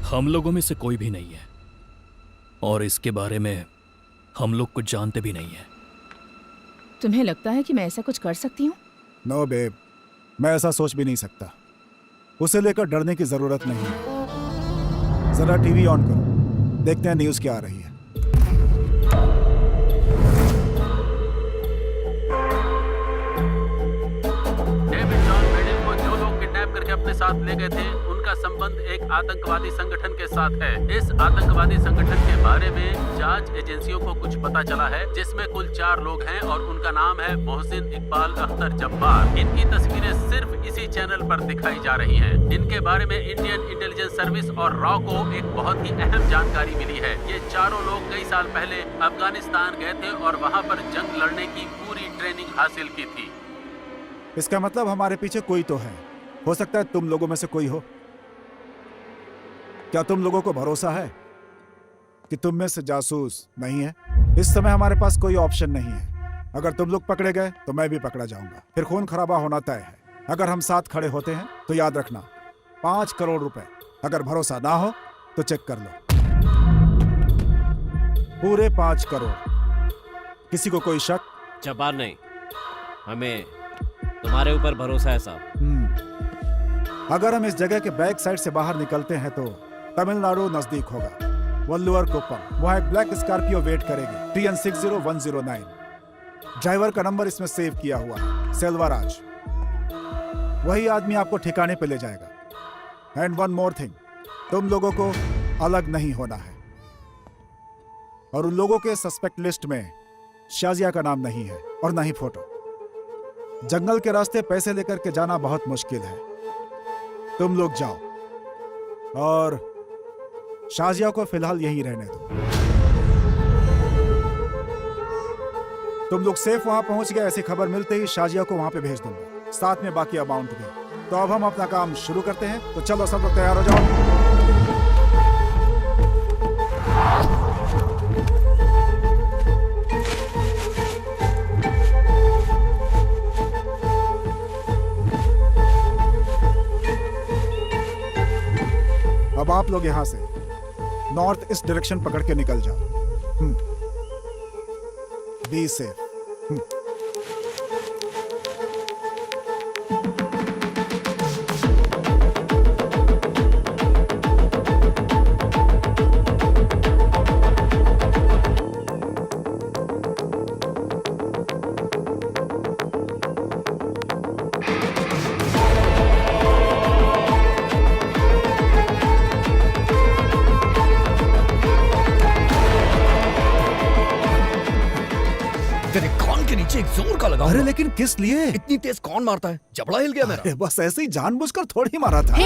हम लोगों में से कोई भी नहीं है और इसके बारे में हम लोग कुछ जानते भी नहीं है। तुम्हें लगता है कि मैं ऐसा कुछ कर सकती हूँ? नो बेब, मैं ऐसा सोच भी नहीं सकता। उसे लेकर डरने की जरूरत नहीं है। जरा टीवी ऑन करो, देखते हैं न्यूज़ क्या आ रही है। डेविड जॉन मेडिन को जो लोग किडनैप करके अपने साथ ले गए थे, उनका संबंध एक आतंकवादी संगठन के साथ है। इस आतंकवादी संगठन के बारे में जांच एजेंसियों को कुछ पता चला है, जिसमें कुल 4 लोग हैं और उनका नाम है मोहसिन इकबाल अख्तर जब्बार। इनकी तस्वीरें सिर्फ इसी चैनल पर दिखाई जा रही हैं। इनके बारे में इंडियन इंटेलिजेंस सर्विस और रॉ को एक बहुत ही अहम जानकारी मिली है। ये चारों लोग कई साल पहले अफगानिस्तान गए थे और वहाँ पर जंग लड़ने की पूरी ट्रेनिंग हासिल की थी। इसका मतलब हमारे पीछे कोई तो है। हो सकता है तुम लोगों में से कोई हो। क्या तुम लोगों को भरोसा है कि तुम में से जासूस नहीं है? इस समय हमारे पास कोई ऑप्शन नहीं है। अगर तुम लोग पकड़े गए तो मैं भी पकड़ा जाऊंगा, फिर खून खराबा होना तय है। अगर हम साथ खड़े होते हैं तो याद रखना, 5 करोड़ रुपए। अगर भरोसा ना हो तो चेक कर लो, पूरे 5 करोड़। किसी को कोई शक? जब्बार नहीं, हमें तुम्हारे ऊपर भरोसा है साहब। अगर हम इस जगह के बैक साइड से बाहर निकलते हैं तो तमिलनाडु नजदीक होगा, वल्लुवर कोप्पम। वहां एक ब्लैक स्कॉर्पियो वेट करेगी, TN 60109। ड्राइवर का नंबर इसमें सेव किया हुआ है, सेल्वाराज। वही आदमी आपको ठिकाने पे ले जाएगा। एंड वन मोर थिंग, तुम लोगों को अलग नहीं होना है। और उन लोगों के सस्पेक्ट लिस्ट में शाजिया का नाम नहीं है और ना ही फोटो। जंगल के रास्ते पैसे लेकर के जाना बहुत मुश्किल है। तुम लोग जाओ और शाजिया को फिलहाल यहीं रहने दो। तुम लोग सेफ वहां पहुंच गए, ऐसी खबर मिलते ही शाजिया को वहां पे भेज दूंगा, साथ में बाकी अमाउंट भी। तो अब हम अपना काम शुरू करते हैं। तो चलो सब लोग तैयार हो जाओ। अब आप लोग यहां से नॉर्थ ईस्ट डायरेक्शन पकड़ के निकल जाओ। Be safe. तेरे कान के नीचे एक जोर का लगा। अरे लेकिन किस लिए? इतनी तेज कौन मारता है? जबड़ा हिल गया मेरा। अरे बस ऐसे ही जानबूझकर थोड़ी मारा था।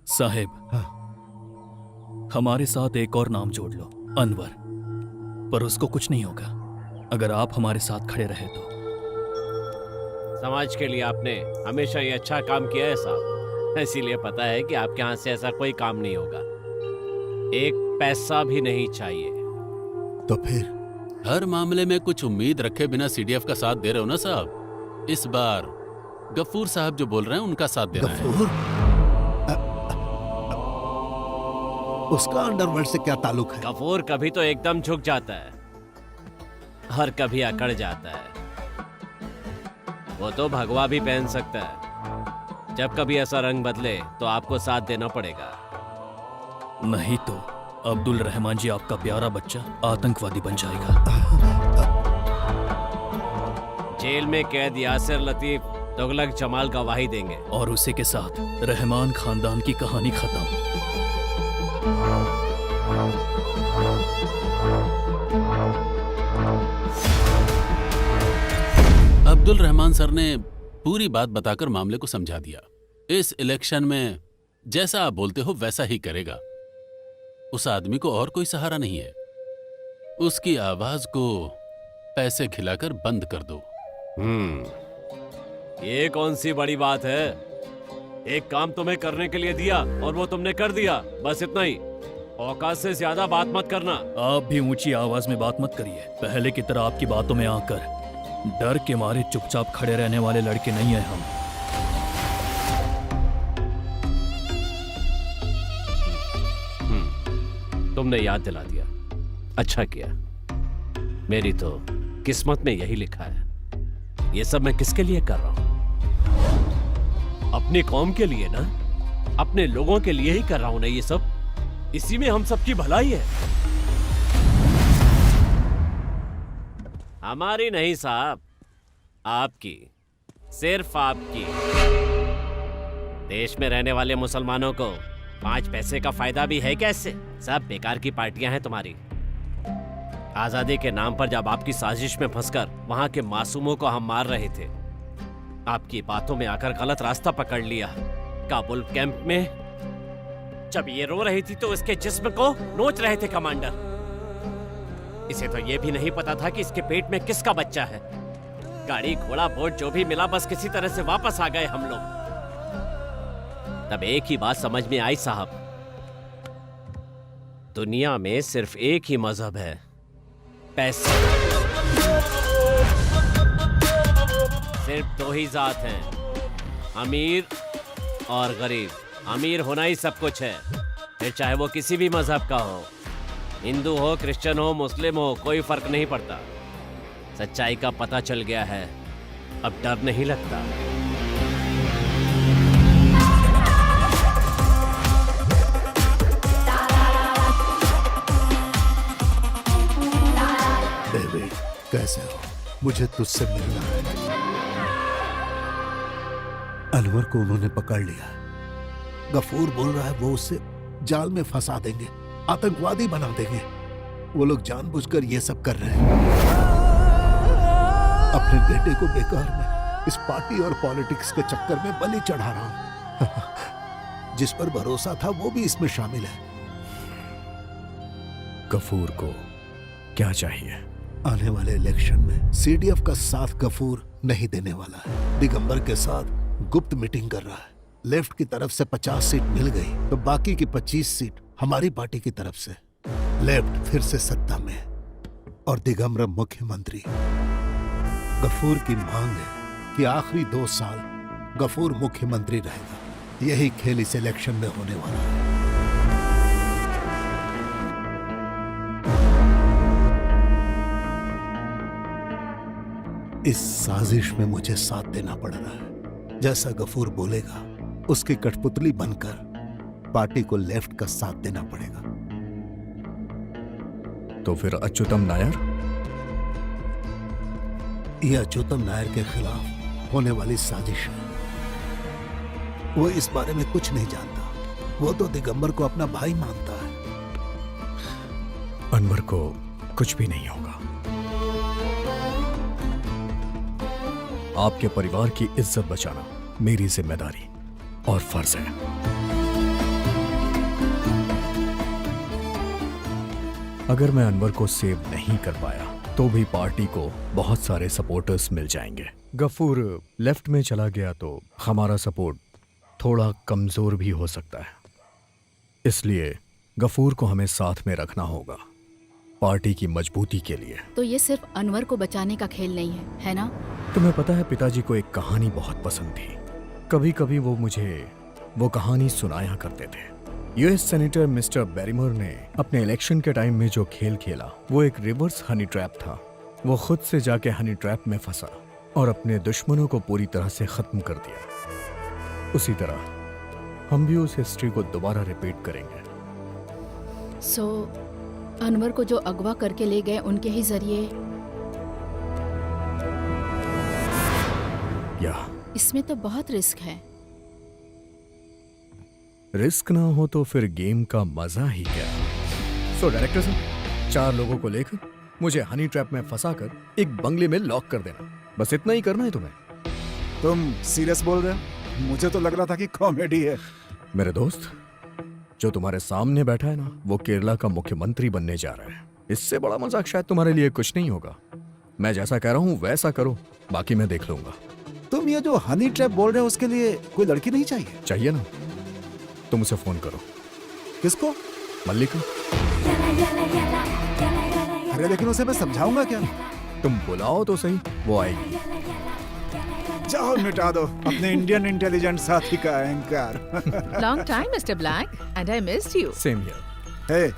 साहेब, हमारे साथ एक और नाम जोड़ लो, अनवर। पर उसको कुछ नहीं होगा अगर आप हमारे साथ खड़े रहे तो। समाज के लिए आपने हमेशा ये अच्छा काम किया है साहब, इसीलिए पता है कि आपके यहाँ से ऐसा कोई काम नहीं होगा। एक पैसा भी नहीं चाहिए। तो फिर हर मामले में कुछ उम्मीद रखे बिना सीडीएफ का साथ दे रहे हो ना साहब। इस बार गफूर साहब जो बोल रहे हैं उनका साथ देना है। उसका अंडरवर्ल्ड से क्या ताल्लुक है? गफूर कभी तो एकदम झुक जाता है और कभी अकड़ जाता है। वो तो भगवा भी पहन सकता है। जब कभी ऐसा रंग बदले तो आपको साथ देना पड़ेगा। नहीं तो अब्दुल रहमान जी आपका प्यारा बच्चा आतंकवादी बन जाएगा। जेल में कैद यासिर लतीफ तुगलक जमाल गवाही देंगे और उसी के साथ रहमान खानदान की कहानी खत्म। अब्दुल रहमान सर ने पूरी बात बताकर मामले को समझा दिया। इस इलेक्शन में जैसा आप बोलते हो वैसा ही करेगा। उस आदमी को और कोई सहारा नहीं है। उसकी आवाज को पैसे खिलाकर बंद कर दो। ये कौन सी बड़ी बात है? एक काम तुम्हें करने के लिए दिया और वो तुमने कर दिया, बस इतना ही। औकात से ज्यादा बात मत करना। आप भी ऊंची आवाज में बात मत करिए। पहले की तरह आपकी बातों में आकर डर के मारे चुपचाप खड़े रहने वाले लड़के नहीं हैं हम। तुमने याद दिला दिया, अच्छा किया। मेरी तो किस्मत में यही लिखा है। ये सब मैं किसके लिए कर रहा हूं? अपनी कौम के लिए ना, अपने लोगों के लिए ही कर रहा हूं ना ये सब। इसी में हम सबकी भलाई है। हमारी नहीं साहब, आपकी, सिर्फ आपकी। देश में रहने वाले मुसलमानों को 5 पैसे का फायदा भी है कैसे? सब बेकार की पार्टियां हैं तुम्हारी। आजादी के नाम पर जब आपकी साजिश में फंसकर वहां के मासूमों को हम मार रहे थे, आपकी बातों में आकर गलत रास्ता पकड़ लिया। काबुल कैंप में जब ये रो रही थी तो इसके जिस्म को नोच रहे थे कमांडर। इसे तो ये भी नहीं पता था कि इसके पेट में किसका बच्चा है। गाड़ी घोड़ा बोट जो भी मिला बस किसी तरह से वापस आ गए हम लोग। तब एक ही बात समझ में आई साहब, दुनिया में सिर्फ एक ही मजहब है, पैसे। सिर्फ 2 ही जात हैं, अमीर और गरीब। अमीर होना ही सब कुछ है, फिर चाहे वो किसी भी मजहब का हो, हिंदू हो, क्रिश्चियन हो, मुस्लिम हो, कोई फर्क नहीं पड़ता। सच्चाई का पता चल गया है, अब डर नहीं लगता। डेविड, कैसे हो? मुझे तुझसे मिलना है। अनवर को उन्होंने पकड़ लिया। गफूर बोल रहा है वो उसे जाल में फंसा देंगे, आतंकवादी बना देंगे। वो लोग जानबूझकर ये सब कर रहे हैं। अपने बेटे को बेकार में इस पार्टी और पॉलिटिक्स के चक्कर में बलि चढ़ा रहा हूं। जिस पर भरोसा था वो भी इसमें शामिल है। गफूर को क्या चाहिए? आने वाले इलेक्शन में सीडीएफ का साथ गफूर नहीं देने वाला है। दिगंबर के साथ गुप्त मीटिंग कर रहा है। लेफ्ट की तरफ से 50 सीट मिल गई तो बाकी की 25 सीट हमारी पार्टी की तरफ से। लेफ्ट फिर से सत्ता में और दिगंबर मुख्यमंत्री। गफूर की मांग है कि आखिरी 2 साल गफूर मुख्यमंत्री रहेगा। यही खेल इस इलेक्शन में होने वाला है। इस साजिश में मुझे साथ देना पड़ रहा है। जैसा गफूर बोलेगा उसकी कठपुतली बनकर पार्टी को लेफ्ट का साथ देना पड़ेगा। तो फिर अच्युतम नायर? यह अच्युतम नायर के खिलाफ होने वाली साजिश है। वो इस बारे में कुछ नहीं जानता। वो तो दिगंबर को अपना भाई मानता है। अनवर को कुछ भी नहीं होगा। आपके परिवार की इज्जत बचाना मेरी जिम्मेदारी और फर्ज है। अगर मैं अनवर को सेव नहीं कर पाया तो भी पार्टी को बहुत सारे सपोर्टर्स मिल जाएंगे। गफूर लेफ्ट में चला गया तो हमारा सपोर्ट थोड़ा कमजोर भी हो सकता है, इसलिए गफूर को हमें साथ में रखना होगा पार्टी की मजबूती के लिए। तो ये सिर्फ अनवर को बचाने का खेल नहीं है ना? तुम्हें पता है पिताजी को एक कहानी बहुत पसंद थी। कभी कभी वो मुझे वो कहानी सुनाया करते थे। यूएस सेनेटर मिस्टर बैरिमोर ने अपने इलेक्शन के टाइम में जो खेल खेला वो एक रिवर्स हनी ट्रैप था। वो खुद से जाके हनी ट्रैप में फंसा और अपने दुश्मनों को पूरी तरह से खत्म कर दिया। उसी तरह हम भी उस हिस्ट्री को दोबारा रिपीट करेंगे। सो अनवर को जो अगवा करके ले गए उनके ही जरिए या इसमें तो बहुत रिस्क है। रिस्क ना हो तो फिर गेम का मजा ही क्या। सो डायरेक्टर साहब, 4 लोगों को लेकर मुझे हनी ट्रैप में फंसाकर एक बंगले में लॉक कर देना, बस इतना ही करना है तुम्हें। तुम सीरियस बोल रहे हो? मुझे तो लग रहा था कि कॉमेडी है। मेरे दोस्त, जो तुम्हारे सामने बैठा है ना, वो केरला का मुख्यमंत्री बनने जा रहा है। इससे बड़ा मजाक शायद तुम्हारे लिए कुछ नहीं होगा। मैं जैसा कह रहा हूँ वैसा करो, बाकी मैं देख लूंगा। तुम ये जो हनी ट्रैप बोल रहे हो उसके लिए कोई लड़की नहीं चाहिए? चाहिए ना, तुम उसे फोन करो। किसको? मल्लिका। अरे लेकिन उसे मैं समझाऊंगा क्या? तुम बुलाओ तो सही, वो आएगी। जाओ मिटा दो अपने इंडियन इंटेलिजेंस साथी का अहंकार। Long time mister Black and I missed you. Same here. Hey,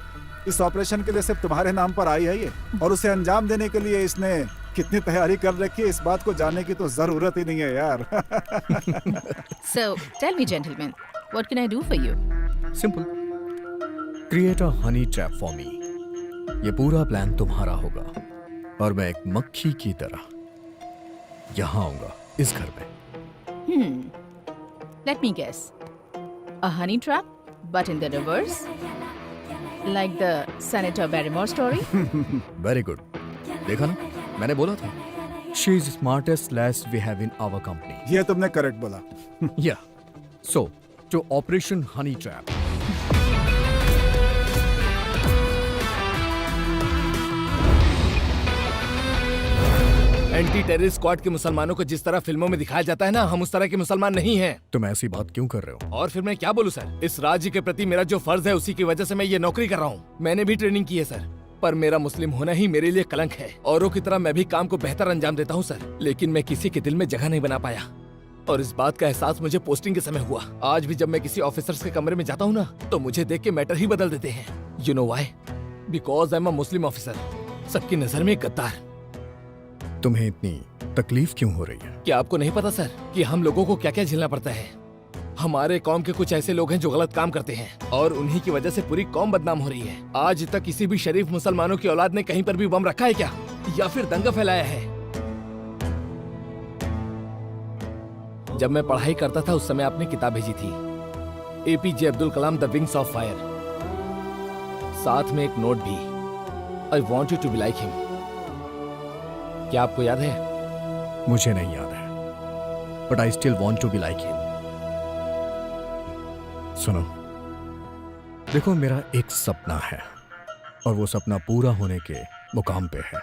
इस ऑपरेशन के लिए सिर्फ तुम्हारे नाम पर आई है ये, और उसे अंजाम देने के लिए इसने कितनी तैयारी कर रखी है इस बात को जानने की तो जरूरत ही नहीं है यार। So tell me gentlemen, what can I do for you? Simple, create a honey trap for me. ये पूरा प्लान तुम्हारा होगा और मैं एक मक्खी की तरह यहाँ आऊंगा इस घर में। Let me guess. A honey trap, but in the reverse? Like the Senator Barrymore story? Very good. देखा ना, मैंने बोला था। She is smartest lass we have in our company. ये तुमने करेक्ट बोला। Yeah. So, to Operation Honey Trap. Anti terrorist squad के मुसलमानों को जिस तरह फिल्मों में दिखाया जाता है ना, हम उस तरह के मुसलमान नहीं हैं। तुम ऐसी बात क्यों कर रहे हो? और फिर मैं क्या बोलूं सर, इस राज्य के प्रति मेरा जो फर्ज है उसी की वजह से मैं ये नौकरी कर रहा हूँ। मैंने भी ट्रेनिंग की है सर, पर मेरा मुस्लिम होना ही मेरे लिए कलंक है। औरों की तरह मैं भी काम को बेहतर अंजाम देता हूँ सर, लेकिन मैं किसी के दिल में जगह नहीं बना पाया। और इस बात का एहसास मुझे पोस्टिंग के समय हुआ। आज भी जब मैं किसी ऑफिसर्स के कमरे में जाता हूँ ना, तो मुझे देख के मैटर ही बदल देते हैं। You know why? Because I am a Muslim officer, सबकी नजर में गद्दार। तुम्हें इतनी तकलीफ क्यों हो रही है? क्या आपको नहीं पता सर कि हम लोगों को क्या क्या झेलना पड़ता है? हमारे कौम के कुछ ऐसे लोग हैं जो गलत काम करते हैं और उन्हीं की वजह से पूरी कौम बदनाम हो रही है। आज तक किसी भी शरीफ मुसलमानों की औलाद ने कहीं पर भी बम रखा है क्या, या फिर दंगा फैलाया है? जब मैं पढ़ाई करता था उस समय आपने किताब भेजी थी, APJ Abdul Kalam the wings of fire, साथ में एक नोट भी, I want you to be like him. क्या आपको याद है? मुझे नहीं याद है, but I still want to be like him. सुनो, देखो, मेरा एक सपना है और वो सपना पूरा होने के मुकाम पे है।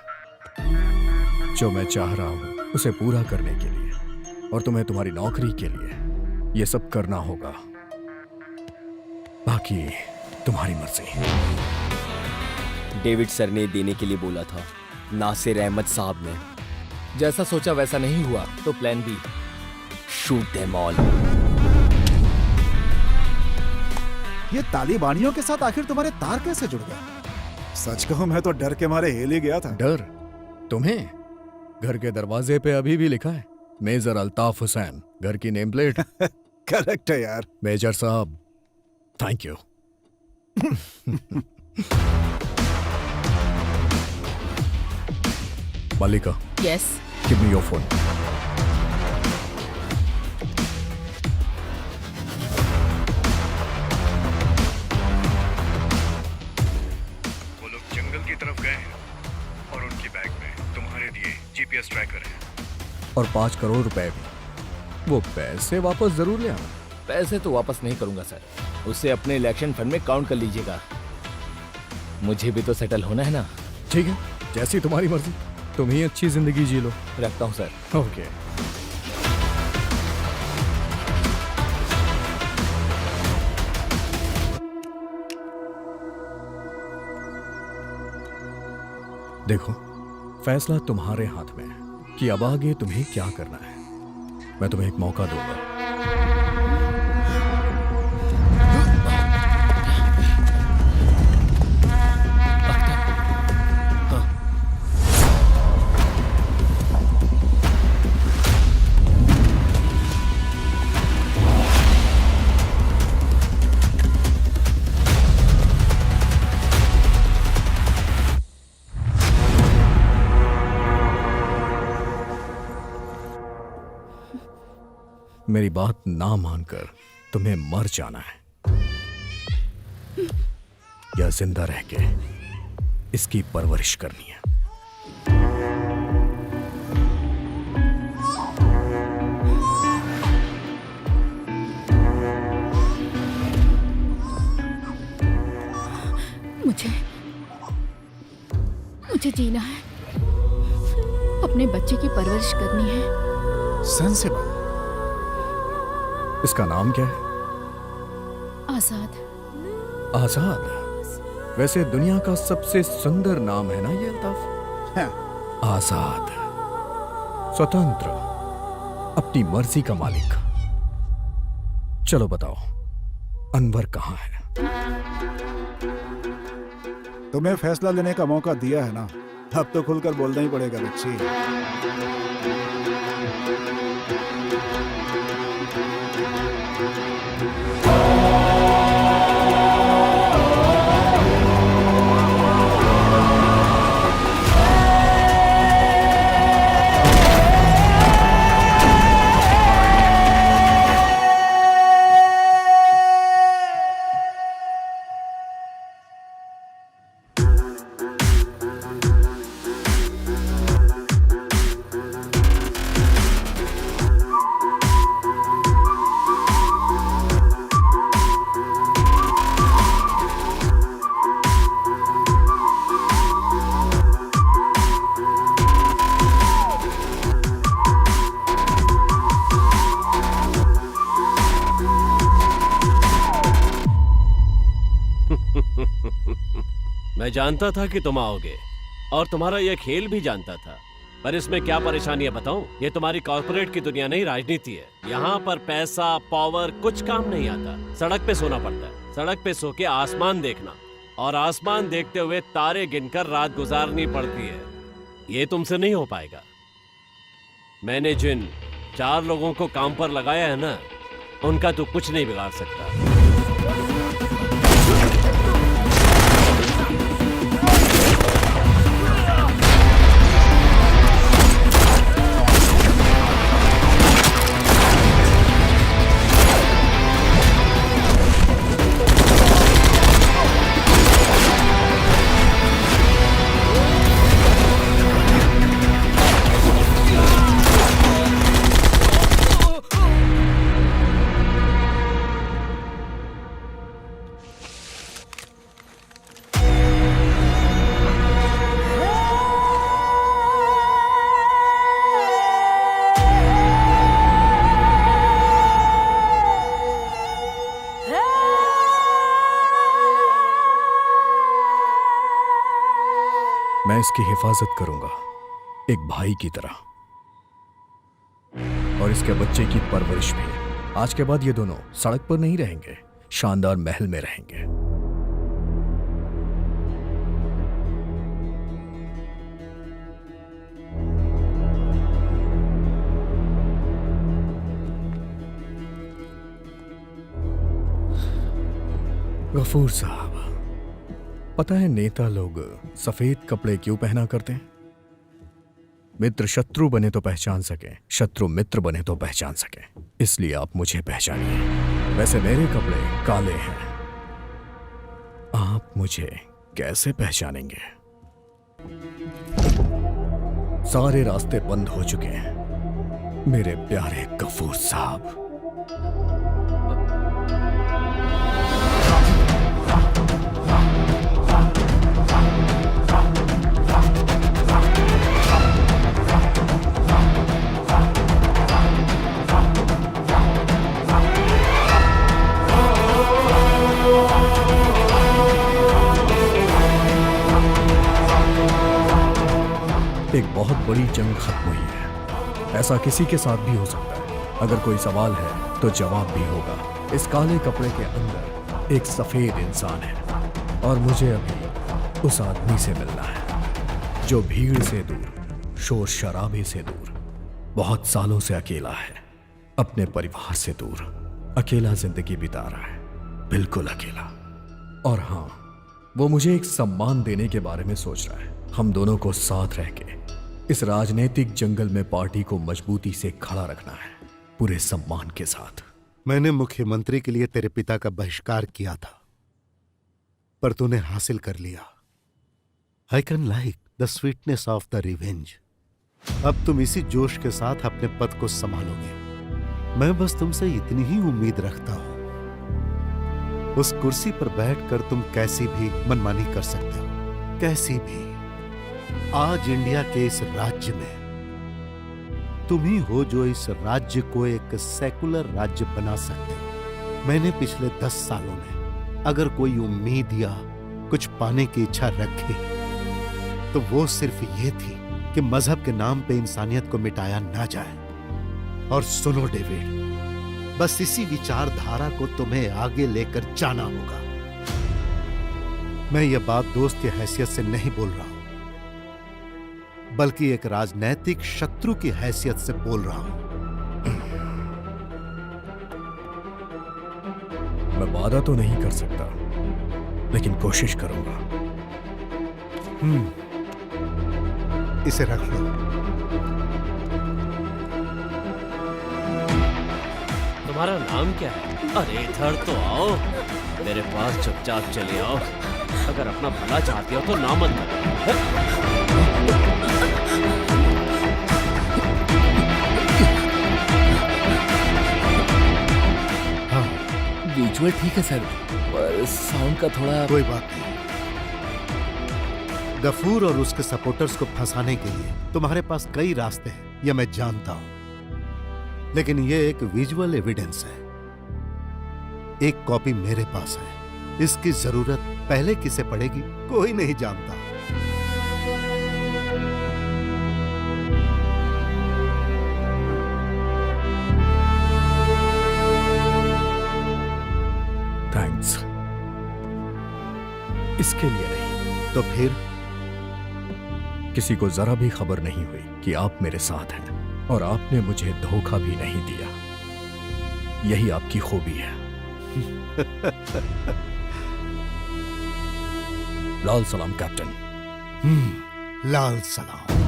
जो मैं चाह रहा हूं उसे पूरा करने के लिए और तुम्हें तुम्हारी नौकरी के लिए ये सब करना होगा, बाकी तुम्हारी मर्जी। डेविड सर ने देने के लिए बोला था, नासिर अहमद साहब ने। जैसा सोचा वैसा नहीं हुआ तो plan B, shoot them all. ये तालिबानियों के साथ आखिर तुम्हारे तार कैसे जुड़ गए? सच कहूं मैं तो डर के मारे हिल ही गया था। डर? तुम्हें? घर के दरवाजे पे अभी भी लिखा है मेजर अल्ताफ हुसैन, घर की नेम प्लेट। करेक्ट है यार। मेजर साहब, thank you. Mallika. Yes. Give me your phone. वो लोग जंगल की तरफ गए हैं और उनकी बैग में तुम्हारे दिए जीपीएस ट्रैकर है और 5 करोड़ रुपए भी। वो पैसे वापस जरूर ले आना। पैसे तो वापस नहीं करूंगा सर, उसे अपने इलेक्शन फंड में काउंट कर लीजिएगा। मुझे भी तो सेटल होना है ना। ठीक है, जैसी तुम्हारी मर्जी, तुम ही अच्छी जिंदगी जी लो। रखता हूँ सर। ओके। देखो, फैसला तुम्हारे हाथ में है कि अब आगे तुम्हें क्या करना है। मैं तुम्हें एक मौका दूंगा। मेरी बात ना मानकर तुम्हें मर जाना है या जिंदा रह के इसकी परवरिश करनी है। मुझे जीना है, अपने बच्चे की परवरिश करनी है। सेंसिबल। इसका नाम क्या है? आजाद। आजाद? वैसे दुनिया का सबसे सुंदर नाम है ना ये अल्ताफ। आजाद, स्वतंत्र, अपनी मर्जी का मालिक। चलो बताओ, अनवर कहाँ है? तुम्हें फैसला लेने का मौका दिया है ना, अब तो खुलकर बोलना ही पड़ेगा बच्ची। मैं जानता था कि तुम आओगे और तुम्हारा यह खेल भी जानता था, पर इसमें क्या परेशानी है बताऊं? ये तुम्हारी कॉर्पोरेट की दुनिया नहीं, राजनीति है। यहाँ पर पैसा, पावर कुछ काम नहीं आता। सड़क पे सोना पड़ता है, सड़क पे सो के आसमान देखना और आसमान देखते हुए तारे गिनकर रात गुजारनी पड़ती है। ये तुमसे नहीं हो पाएगा। मैंने जिन 4 लोगों को काम पर लगाया है ना, उनका तो कुछ नहीं बिगाड़ सकता। मैं इसकी हिफाजत करूंगा एक भाई की तरह, और इसके बच्चे की परवरिश भी। आज के बाद ये दोनों सड़क पर नहीं रहेंगे, शानदार महल में रहेंगे। गफूर साहब, पता है नेता लोग सफेद कपड़े क्यों पहना करते हैं? मित्र शत्रु बने तो पहचान सके, शत्रु मित्र बने तो पहचान सके। इसलिए आप मुझे पहचानिए। वैसे मेरे कपड़े काले हैं, आप मुझे कैसे पहचानेंगे? सारे रास्ते बंद हो चुके हैं मेरे प्यारे गफूर साहब। एक बहुत बड़ी जंग खत्म हुई है। ऐसा किसी के साथ भी हो सकता है। अगर कोई सवाल है तो जवाब भी होगा। इस काले कपड़े के अंदर एक सफेद इंसान है और मुझे अभी उस आदमी से मिलना है जो भीड़ से दूर, शोर शराबे से दूर, बहुत सालों से अकेला है, अपने परिवार से दूर, अकेला जिंदगी बिता रहा है, बिल्कुल अकेला। और हाँ, वो मुझे एक सम्मान देने के बारे में सोच रहा है। हम दोनों को साथ रह के इस राजनीतिक जंगल में पार्टी को मजबूती से खड़ा रखना है, पूरे सम्मान के साथ। मैंने मुख्यमंत्री के लिए तेरे पिता का बहिष्कार किया था, पर तूने हासिल कर लिया। I can like the sweetness of the revenge. अब तुम इसी जोश के साथ अपने पद को संभालोगे। मैं बस तुमसे इतनी ही उम्मीद रखता हूं। उस कुर्सी पर बैठकर तुम कैसी भी मनमानी कर सकते हो, कैसी भी। आज इंडिया के इस राज्य में तुम ही हो जो इस राज्य को एक सेकुलर राज्य बना सकते हो। मैंने पिछले 10 सालों में अगर कोई उम्मीद या कुछ पाने की इच्छा रखी तो वो सिर्फ ये थी कि मजहब के नाम पे इंसानियत को मिटाया ना जाए। और सुनो डेविड, बस इसी विचारधारा को तुम्हें आगे लेकर जाना होगा। मैं ये बात दोस्त की हैसियत से नहीं बोल रहा हूं, बल्कि एक राजनैतिक शत्रु की हैसियत से बोल रहा हूं। मैं वादा तो नहीं कर सकता, लेकिन कोशिश करूंगा। इसे रख लो। तुम्हारा नाम क्या है? अरे इधर तो आओ, मेरे पास चुपचाप चले आओ। अगर अपना भला चाहते हो तो ना मत करो। विजुअल ठीक है सर, पर साउंड का थोड़ा। कोई बात नहीं। गफूर और उसके सपोर्टर्स को फंसाने के लिए तुम्हारे पास कई रास्ते हैं, यह मैं जानता हूं, लेकिन यह एक विजुअल एविडेंस है। एक कॉपी मेरे पास है। इसकी जरूरत पहले किसे पड़ेगी कोई नहीं जानता। थैंक्स। इसके लिए नहीं तो फिर किसी को जरा भी खबर नहीं हुई कि आप मेरे साथ हैं, और आपने मुझे धोखा भी नहीं दिया। यही आपकी खूबी है। लाल सलाम कैप्टन। लाल सलाम।